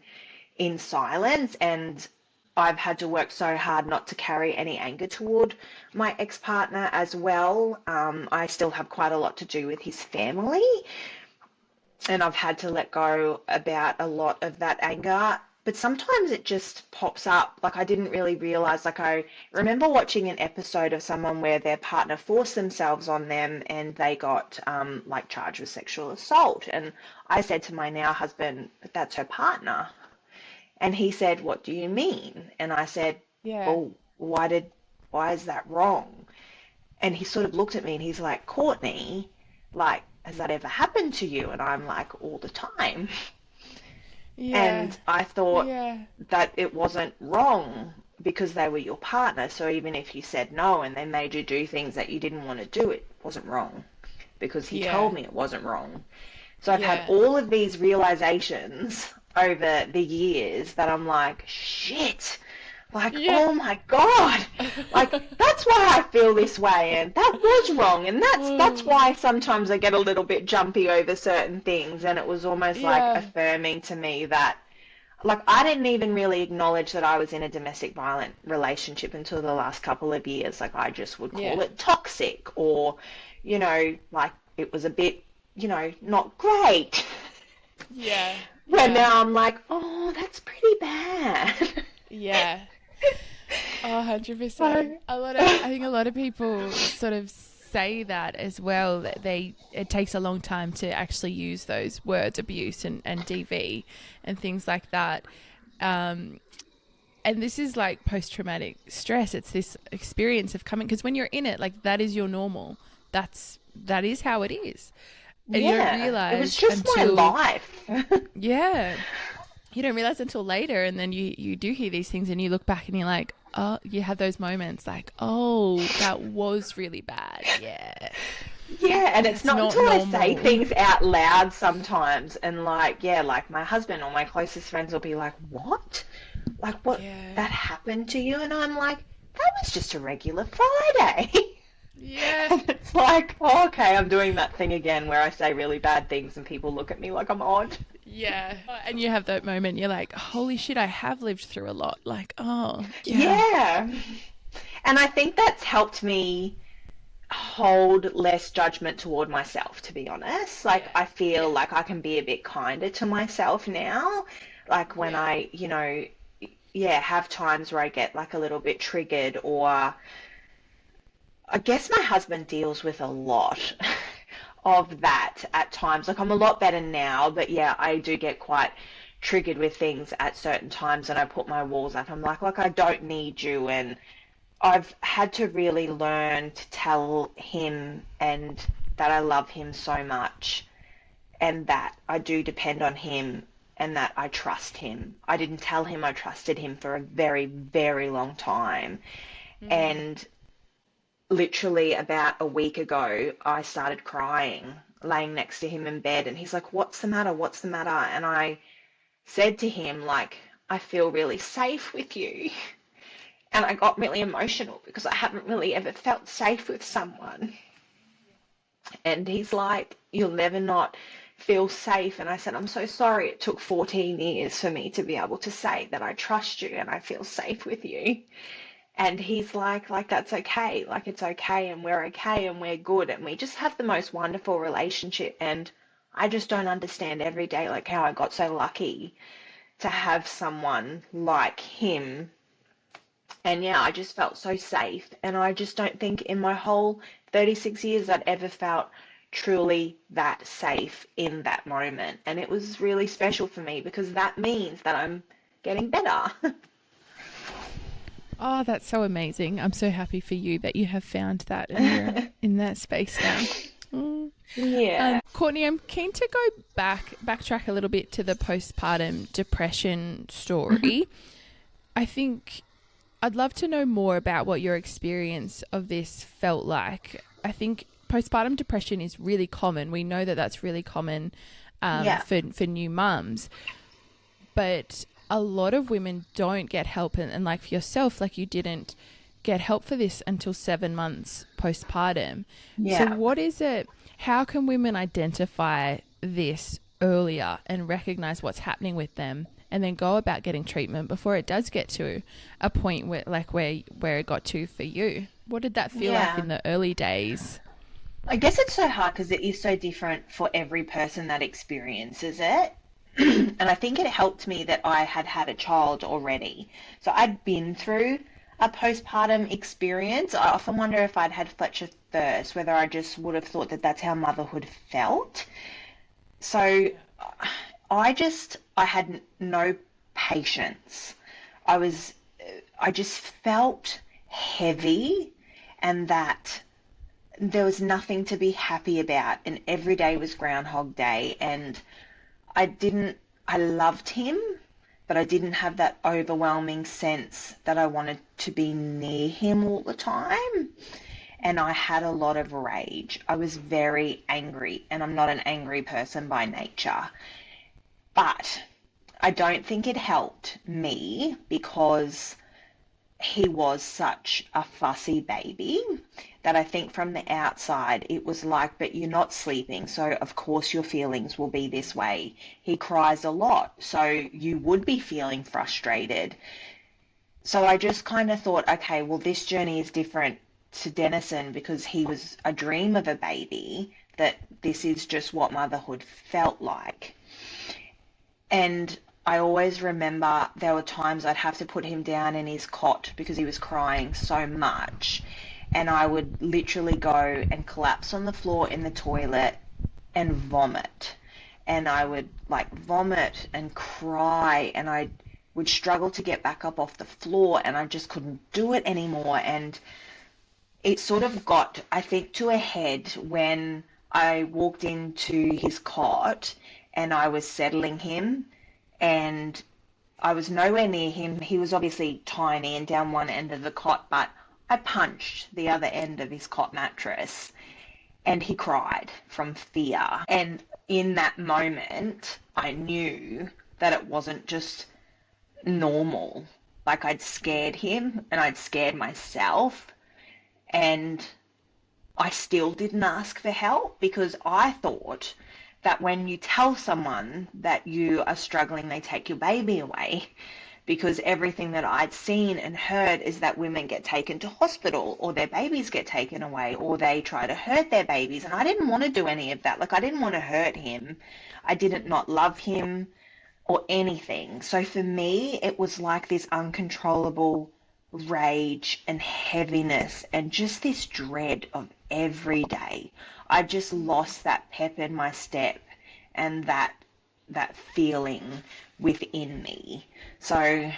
silence, and I've had to work so hard not to carry any anger toward my ex-partner as well. I still have quite a lot to do with his family, and I've had to let go about a lot of that anger, but sometimes it just pops up. Like, I didn't really realize, like, I remember watching an episode of someone where their partner forced themselves on them and they got like charged with sexual assault, and I said to my now husband, but that's her partner. And he said, what do you mean? And I said, well, why is that wrong? And he sort of looked at me and he's like, Courtney, like, has that ever happened to you? And I'm like, all the time. Yeah. And I thought that it wasn't wrong because they were your partner. So even if you said no and they made you do things that you didn't want to do, it wasn't wrong because he told me it wasn't wrong. So I've had all of these realizations over the years that I'm like, shit, Like, Yeah. oh my God, like that's why I feel this way, and that was wrong, and that's why sometimes I get a little bit jumpy over certain things. And it was almost like Yeah. affirming to me that, like, I didn't even really acknowledge that I was in a domestic violent relationship until the last couple of years. Like, I just would call Yeah. it toxic, or, like it was a bit, not great. Yeah. Where Yeah. now I'm like, oh, that's pretty bad. Yeah. Oh, 100%. So, I think a lot of people sort of say that as well, that it takes a long time to actually use those words, abuse and DV and things like that. And this is like post-traumatic stress. It's this experience of coming, because when you're in it, like, that is your normal. That is how it is. And you don't yeah, it was realize just my until, life. yeah, you don't realize until later. And then you do hear these things and you look back and you're like, oh, you have those moments like, oh, that was really bad. Yeah. Yeah, and it's not until I say normal. things out loud sometimes, and like, yeah, like my husband or my closest friends will be like, what? Like, what, Yeah. that happened to you? And I'm like, that was just a regular Friday. Yeah. And it's like, oh, okay, I'm doing that thing again where I say really bad things and people look at me like I'm odd. Yeah. And you have that moment, you're like, holy shit, I have lived through a lot. Like, oh, yeah. Yeah. And I think that's helped me hold less judgment toward myself, to be honest. Like, Yeah. I feel Yeah. like I can be a bit kinder to myself now. Like, when Yeah. I, yeah, have times where I get like a little bit triggered, or I guess my husband deals with a lot of that at times. Like, I'm a lot better now, but yeah, I do get quite triggered with things at certain times, and I put my walls up. I'm like, I don't need you. And I've had to really learn to tell him and that I love him so much, and that I do depend on him, and that I trust him. I didn't tell him I trusted him for a very, very long time. Mm. And literally about a week ago, I started crying, laying next to him in bed, and he's like, what's the matter? What's the matter? And I said to him, like, I feel really safe with you. And I got really emotional because I haven't really ever felt safe with someone. And he's like, you'll never not feel safe. And I said, I'm so sorry. It took 14 years for me to be able to say that I trust you and I feel safe with you. And he's like, that's okay. Like, it's okay, and we're okay, and we're good. And we just have the most wonderful relationship. And I just don't understand every day, like, how I got so lucky to have someone like him. And yeah, I just felt so safe. And I just don't think in my whole 36 years I'd ever felt truly that safe in that moment. And it was really special for me because that means that I'm getting better. Oh, that's so amazing. I'm so happy for you that you have found that and you're in that space now. Mm. Yeah. Courtney, I'm keen to go backtrack a little bit to the postpartum depression story. I think I'd love to know more about what your experience of this felt like. I think postpartum depression is really common. We know that that's really common Yeah. for new mums. But a lot of women don't get help. And like for yourself, like you didn't get help for this until 7 months postpartum. Yeah. So what is it? How can women identify this earlier and recognize what's happening with them, and then go about getting treatment before it does get to a point where it got to for you? What did that feel like Yeah. in the early days? I guess it's so hard because it is so different for every person that experiences it. And I think it helped me that I had had a child already. So I'd been through a postpartum experience. I often wonder if I'd had Fletcher first, whether I just would have thought that that's how motherhood felt. So I had no patience. I was, I just felt heavy, and that there was nothing to be happy about, and every day was Groundhog Day. And I loved him, but I didn't have that overwhelming sense that I wanted to be near him all the time. And I had a lot of rage. I was very angry, and I'm not an angry person by nature. But I don't think it helped me because he was such a fussy baby that I think from the outside it was like, but you're not sleeping, so of course your feelings will be this way. He cries a lot, so you would be feeling frustrated. So I just kind of thought, okay, well, this journey is different to Denison because he was a dream of a baby, that this is just what motherhood felt like. And I always remember there were times I'd have to put him down in his cot because he was crying so much. And I would literally go and collapse on the floor in the toilet and vomit. And I would like vomit and cry, and I would struggle to get back up off the floor, and I just couldn't do it anymore. And it sort of got, I think, to a head when I walked into his cot and I was settling him, and I was nowhere near him. He was obviously tiny and down one end of the cot, but I punched the other end of his cot mattress and he cried from fear. And in that moment, I knew that it wasn't just normal. Like, I'd scared him and I'd scared myself, and I still didn't ask for help because I thought that when you tell someone that you are struggling, they take your baby away, because everything that I'd seen and heard is that women get taken to hospital, or their babies get taken away, or they try to hurt their babies. And I didn't want to do any of that. Like, I didn't want to hurt him. I didn't not love him or anything. So for me, it was like this uncontrollable rage and heaviness and just this dread of every day. I just lost that pep in my step and that feeling within me. So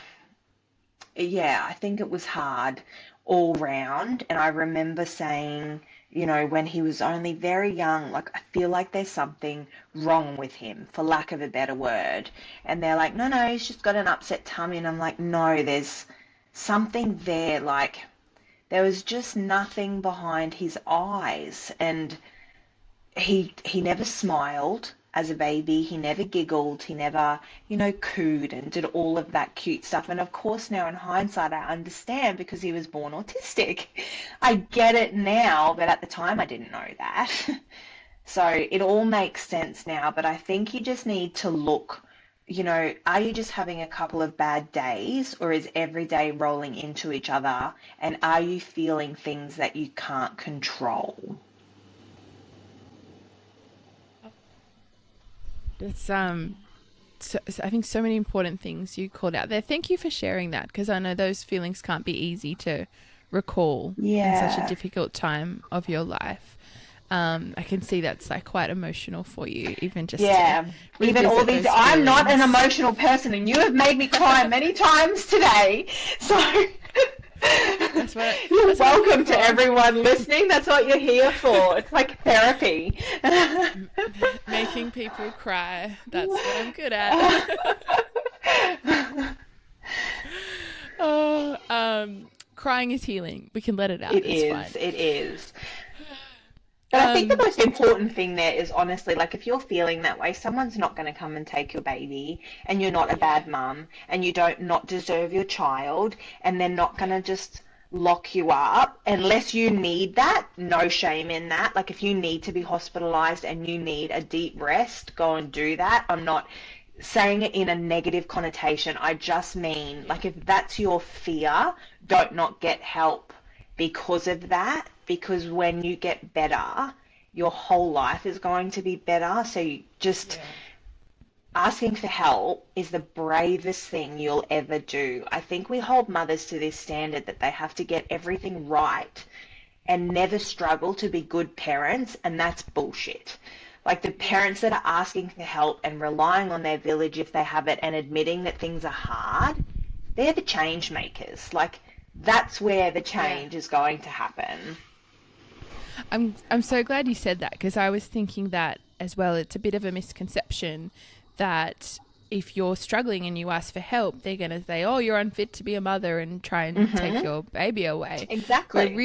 yeah, I think it was hard all round. And I remember saying, you know, when he was only very young, like, I feel like there's something wrong with him, for lack of a better word. And they're like, no, he's just got an upset tummy. And I'm like, no, there's something there. Like, there was just nothing behind his eyes. And he never smiled as a baby. He never giggled. He never, you know, cooed and did all of that cute stuff. And of course, now in hindsight, I understand because he was born autistic. I get it now, but at the time I didn't know that. So it all makes sense now, but I think you just need to look, you know, are you just having a couple of bad days, or is every day rolling into each other? And are you feeling things that you can't control? It's I think so many important things you called out there. Thank you for sharing that, because I know those feelings can't be easy to recall in such a difficult time of your life. I can see that's like quite emotional for you, even just even all these. I'm not an emotional person, and you have made me cry many times today. So you're welcome to everyone listening. That's what you're here for. It's like therapy. Making people cry. That's what I'm good at. Crying is healing. We can let it out. It's fine. It is. But I think the most important thing there is, honestly, like, if you're feeling that way, someone's not going to come and take your baby, and you're not a bad mum, and you don't not deserve your child, and they're not going to just lock you up unless you need that. No shame in that. Like, if you need to be hospitalized and you need a deep rest, go and do that. I'm not saying it in a negative connotation. I just mean, like, if that's your fear, don't not get help because of that. Because when you get better, your whole life is going to be better. So you just asking for help is the bravest thing you'll ever do. I think we hold mothers to this standard that they have to get everything right and never struggle to be good parents, and that's bullshit. Like, the parents that are asking for help and relying on their village if they have it and admitting that things are hard, they're the change makers. Like, that's where the change is going to happen. I'm so glad you said that, because I was thinking that as well. It's a bit of a misconception that if you're struggling and you ask for help, they're going to say, oh, you're unfit to be a mother, and try and take your baby away. Exactly. But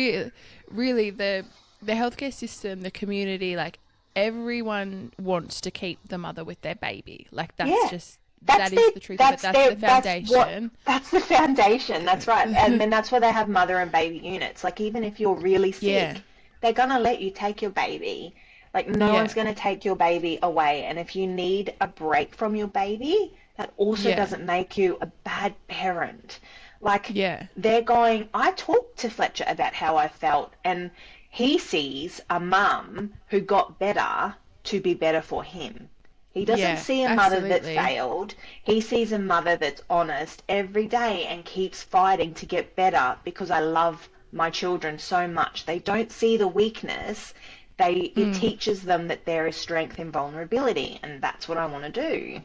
really the healthcare system, the community, like, everyone wants to keep the mother with their baby. Like, that's just that is the truth of it. That's the foundation. That's the foundation. That's right. And then that's why they have mother and baby units. Like, even if you're really sick, they're going to let you take your baby. Like, no one's going to take your baby away. And if you need a break from your baby, that also doesn't make you a bad parent. Like, they're going, I talked to Fletcher about how I felt, and he sees a mum who got better to be better for him. He doesn't see a mother that's failed. He sees a mother that's honest every day and keeps fighting to get better because I love my children so much. They don't see the weakness. It teaches them that there is strength in vulnerability, and that's what I want to do.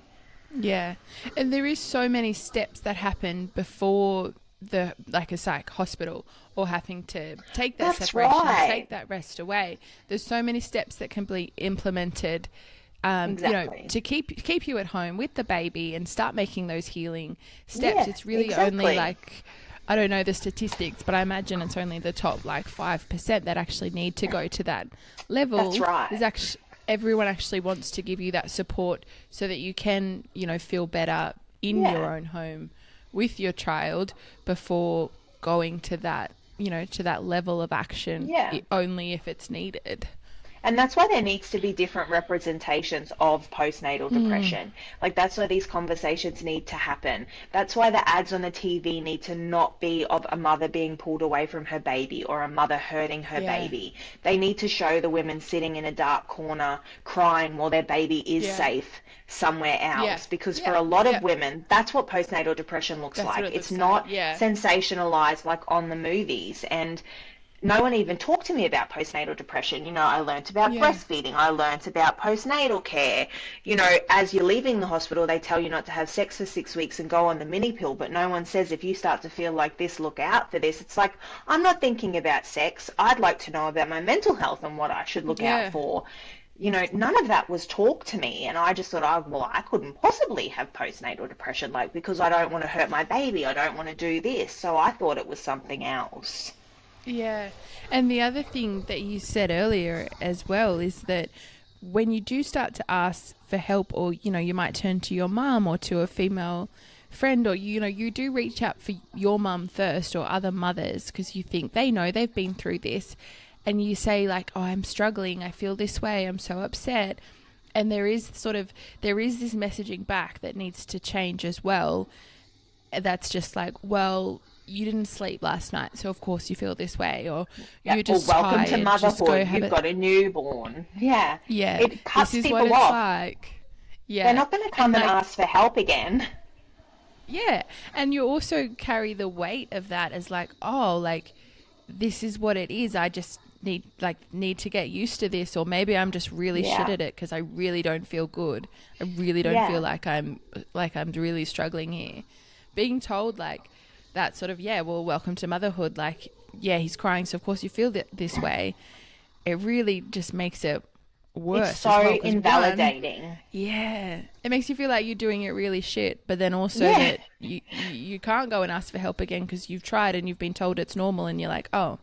Yeah. And there is so many steps that happen before a psych hospital, or having to take that separation, take that rest away. There's so many steps that can be implemented, to keep you at home with the baby and start making those healing steps. It's really only like, I don't know the statistics, but I imagine it's only the top 5% that actually need to go to that level. That's right. There's actually, everyone actually wants to give you that support so that you can, feel better in your own home with your child before going to that, to that level of action, only if it's needed. And that's why there needs to be different representations of postnatal depression. Like, that's why these conversations need to happen. That's why the ads on the TV need to not be of a mother being pulled away from her baby or a mother hurting her baby. They need to show the women sitting in a dark corner crying while their baby is safe somewhere else. Because for a lot of women, that's what postnatal depression looks like. It's not sensationalized like on the movies. And no one even talked to me about postnatal depression. I learnt about breastfeeding. I learnt about postnatal care. As you're leaving the hospital, they tell you not to have sex for 6 weeks and go on the mini pill, but no one says if you start to feel like this, look out for this. It's like, I'm not thinking about sex. I'd like to know about my mental health and what I should look out for. None of that was talked to me, and I just thought, I couldn't possibly have postnatal depression, because I don't want to hurt my baby. I don't want to do this. So I thought it was something else. Yeah. And the other thing that you said earlier as well is that when you do start to ask for help, or, you might turn to your mum or to a female friend, or, you do reach out for your mum first or other mothers because you think they know, they've been through this, and you say I'm struggling, I feel this way, I'm so upset. And there is this messaging back that needs to change as well. That's just you didn't sleep last night, so of course you feel this way, or you're just welcome tired. To motherhood. You've got a newborn. Yeah. It cuts this is people what it's off. Like. Yeah. They're not going to come and ask for help again. Yeah. And you also carry the weight of that as this is what it is. I just need to get used to this, or maybe I'm just really shit at it because I really don't feel good. I really don't feel like I'm really struggling here. Being told that sort of, welcome to motherhood. He's crying, so of course you feel this way. It really just makes it worse. It's so invalidating. It makes you feel like you're doing it really shit, but then also that you can't go and ask for help again because you've tried and you've been told it's normal, and you're like, oh.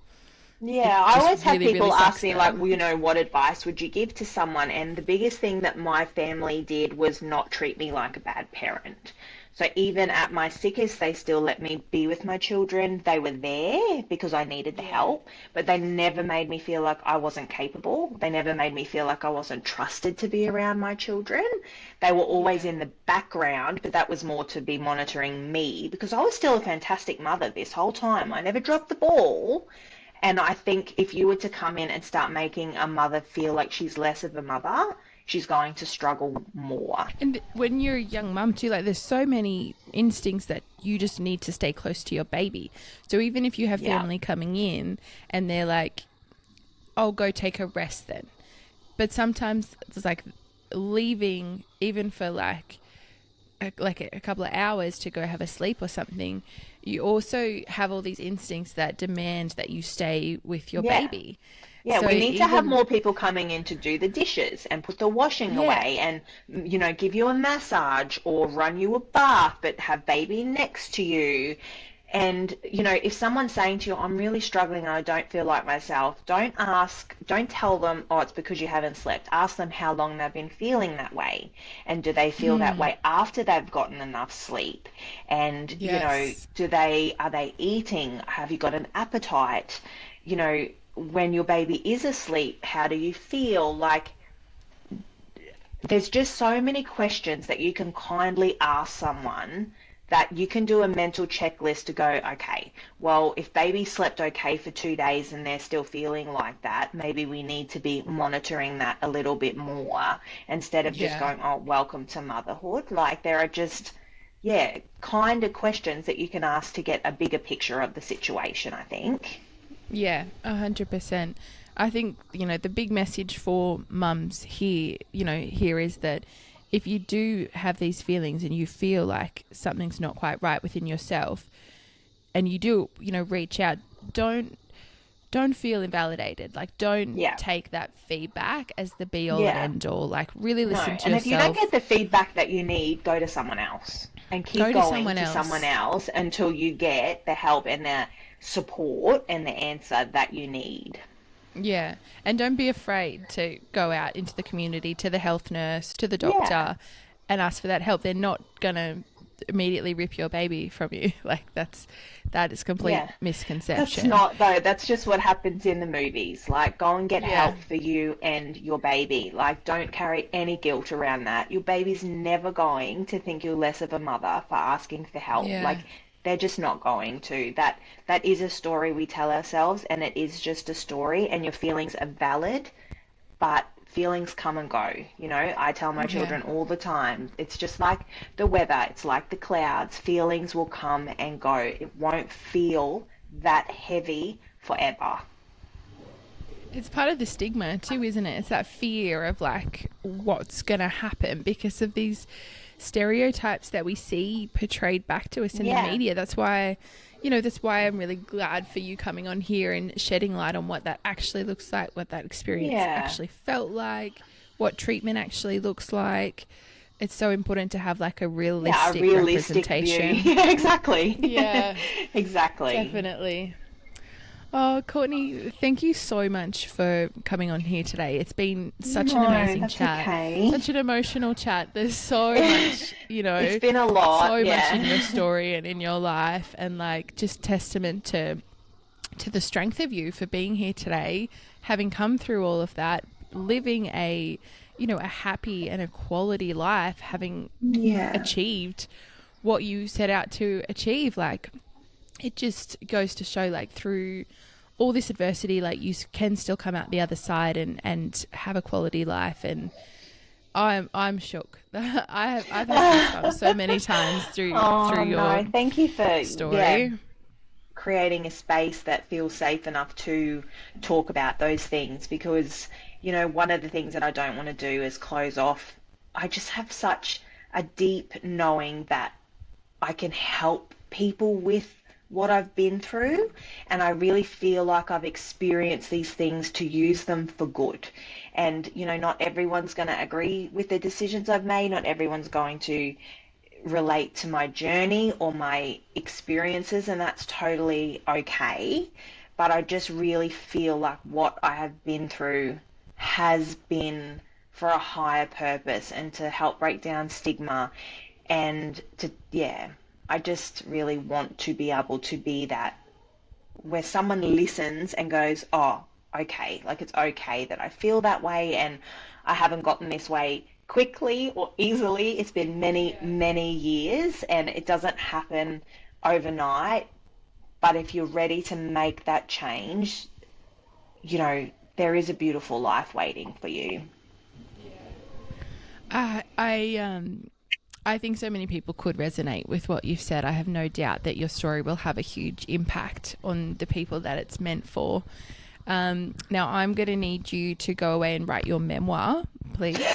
Yeah, I always have people ask me, what advice would you give to someone? And the biggest thing that my family did was not treat me like a bad parent. So even at my sickest, they still let me be with my children. They were there because I needed the help, but they never made me feel like I wasn't capable. They never made me feel like I wasn't trusted to be around my children. They were always in the background, but that was more to be monitoring me because I was still a fantastic mother this whole time. I never dropped the ball. And I think if you were to come in and start making a mother feel like she's less of a mother, she's going to struggle more. And when you're a young mum too, there's so many instincts that you just need to stay close to your baby. So even if you have family coming in and they're like, "Oh, go take a rest then," but sometimes it's leaving even for a couple of hours to go have a sleep or something. You also have all these instincts that demand that you stay with your baby. Yeah, so we need to have more people coming in to do the dishes and put the washing away and, give you a massage or run you a bath, but have baby next to you. And, if someone's saying to you, I'm really struggling and I don't feel like myself, don't tell them, oh, it's because you haven't slept. Ask them how long they've been feeling that way. And do they feel that way after they've gotten enough sleep? And, Yes. are they eating? Have you got an appetite? When your baby is asleep, how do you feel? Like, there's just so many questions that you can kindly ask someone that you can do a mental checklist to go, okay, well, if baby slept okay for 2 days and they're still feeling like that, maybe we need to be monitoring that a little bit more instead of just Yeah. going, oh, welcome to motherhood. Like, there are just, kind of questions that you can ask to get a bigger picture of the situation, I think. Yeah, 100%. I think, the big message for mums here is that if you do have these feelings and you feel like something's not quite right within yourself and you do, reach out, don't feel invalidated. Like, don't Yeah. take that feedback as the be all and Yeah. end all. Like, really No, listen to and if you don't yourself. get the feedback that you need, go to someone else and keep Go to going someone to someone else. else until you get the help and the support and the answer that you need. Yeah. And don't be afraid to go out into the community, to the health nurse, to the Yeah. doctor, and ask for that help. They're not going to immediately rip your baby from you. Like, that is complete Yeah. That's misconception. not, though. That's just what happens in the movies. Like, go and get Yeah. help for you and your baby. Like, don't carry any guilt around that. Your baby's never going to think you're less of a mother for asking for help. Yeah. Like, they're just not going to. That is a story we tell ourselves, and it is just a story, and your feelings are valid, but feelings come and go. I tell my Yeah. children all the time, it's just like the weather, it's like the clouds. Feelings will come and go. It won't feel that heavy forever. It's part of the stigma too, isn't it? It's that fear of like what's going to happen because of these stereotypes that we see portrayed back to us in the Yeah. media. That's why I'm really glad for you coming on here and shedding light on what that actually looks like, what that experience Yeah. actually felt like, what treatment actually looks like. It's so important to have like a Yeah, a realistic realistic view. representation. Yeah, exactly. Yeah, Exactly. definitely. Oh, Courtney, thank you so much for coming on here today. It's been such an No, amazing that's chat, okay. such an emotional chat. There's so much, It's been a lot, so much in your yeah. story and in your life, and like just testament to the strength of you for being here today, having come through all of that, living a happy and a quality life, having Yeah. achieved what you set out to achieve. Like, it just goes to show, like, through all this adversity, like, you can still come out the other side and have a quality life. And I'm shook. I've had goosebumps so many times Oh, through your no. Thank you for, story. creating a space that feels safe enough to talk about those things, because one of the things that I don't want to do is close off. I just have such a deep knowing that I can help people with what I've been through, and I really feel like I've experienced these things to use them for good. And not everyone's going to agree with the decisions I've made, not everyone's going to relate to my journey or my experiences, and that's totally okay. But I just really feel like what I have been through has been for a higher purpose and to help break down stigma, and I just really want to be able to be that, where someone listens and goes, oh, okay, like, it's okay that I feel that way, and I haven't gotten this way quickly or easily. It's been many, many years, and it doesn't happen overnight. But if you're ready to make that change, there is a beautiful life waiting for you. I I um I think so many people could resonate with what you've said. I have no doubt that your story will have a huge impact on the people that it's meant for. Now, I'm going to need you to go away and write your memoir, please. People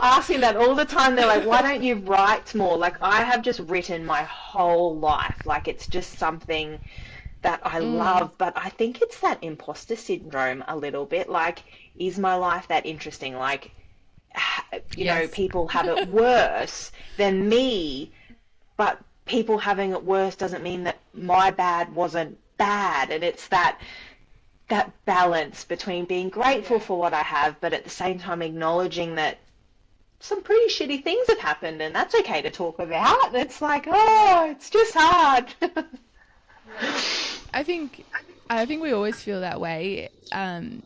ask me that all the time. They're like, why don't you write more? Like, I have just written my whole life. Like, it's just something that I love, but I think it's that imposter syndrome a little bit. Like, is my life that interesting? Like, Yes. people have it worse than me, but people having it worse doesn't mean that my bad wasn't bad. And it's that balance between being grateful for what I have, but at the same time acknowledging that some pretty shitty things have happened, and that's okay to talk about. And it's like, oh, it's just hard. I think we always feel that way, and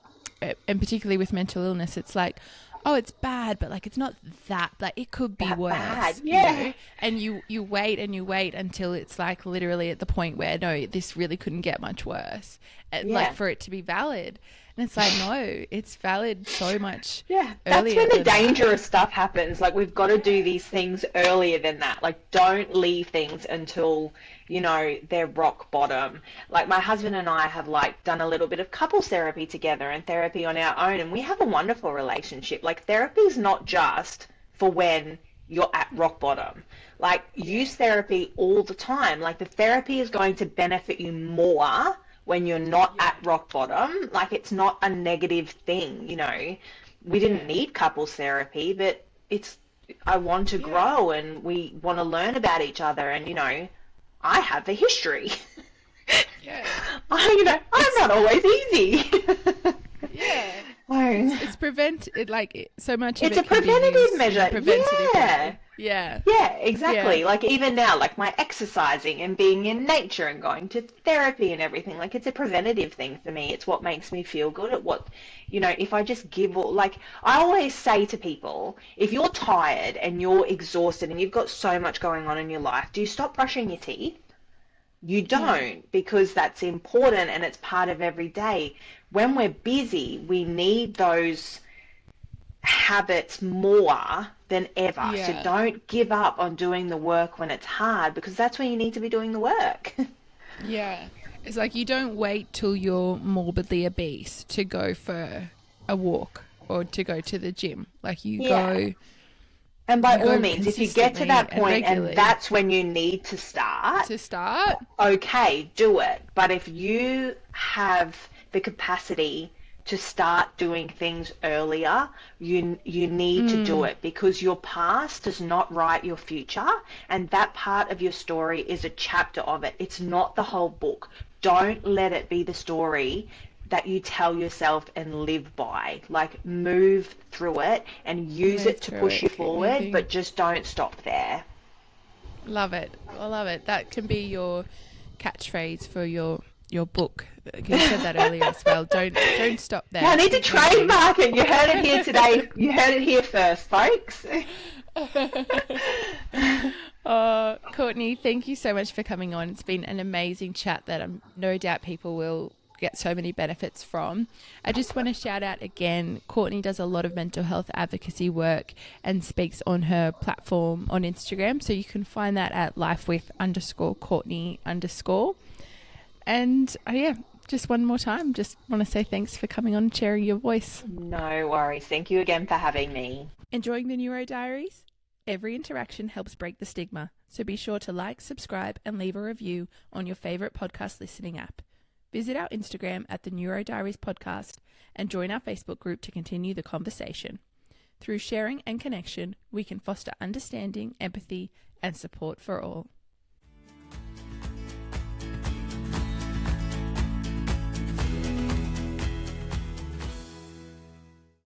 particularly with mental illness, it's like, oh, it's bad, but like it's not that, like it could be That worse. bad, yeah. And you wait and you wait until it's like literally at the point where no, this really couldn't get much worse, and like for it to be valid. And it's like, no, it's valid so much that's earlier when the than that. dangerous stuff happens. Like, we've got to do these things earlier than that. Like, don't leave things until, they're rock bottom. Like, my husband and I have like done a little bit of couples therapy together and therapy on our own, and we have a wonderful relationship. Like, therapy is not just for when you're at rock bottom. Like, use therapy all the time. Like, the therapy is going to benefit you more when you're not at rock bottom. Like, it's not a negative thing, We didn't need couples therapy, but I want to grow, and we want to learn about each other, and, I have a history. I'm not always easy. So much of It's it a can be preventative used in a measure. preventative way. Yeah, exactly. Yeah. Like, even now, like my exercising and being in nature and going to therapy and everything, like, it's a preventative thing for me. It's what makes me feel good. At what, if I just like, I always say to people, if you're tired and you're exhausted and you've got so much going on in your life, do you stop brushing your teeth? You don't, because that's important and it's part of every day. When we're busy, we need those habits more than ever. So don't give up on doing the work when it's hard, because that's when you need to be doing the work. It's like you don't wait till you're morbidly obese to go for a walk or to go to the gym. Like you go. And by all means, if you get to that point and that's when you need to start, okay, do it. But if you have the capacity to start doing things earlier, you need to do it, because your past does not write your future, and that part of your story is a chapter of it. It's not the whole book. Don't let it be the story that you tell yourself and live by. Like, move through it and use it to push you forward, but just don't stop there. Love it. I love it. That can be your catchphrase for your book. You said that earlier as well. Don't stop there. Yeah, I need to trademark it. You heard it here today. You heard it here first, folks. Courtney, thank you so much for coming on. It's been an amazing chat that I'm no doubt people will get so many benefits from. I just want to shout out again, Courtney does a lot of mental health advocacy work and speaks on her platform on Instagram. So you can find that at lifewith_Courtney_. And just one more time, just want to say thanks for coming on and sharing your voice. No worries. Thank you again for having me. Enjoying the Neuro Diaries? Every interaction helps break the stigma. So be sure to like, subscribe, and leave a review on your favorite podcast listening app. Visit our Instagram at the Neuro Diaries Podcast and join our Facebook group to continue the conversation. Through sharing and connection, we can foster understanding, empathy, and support for all.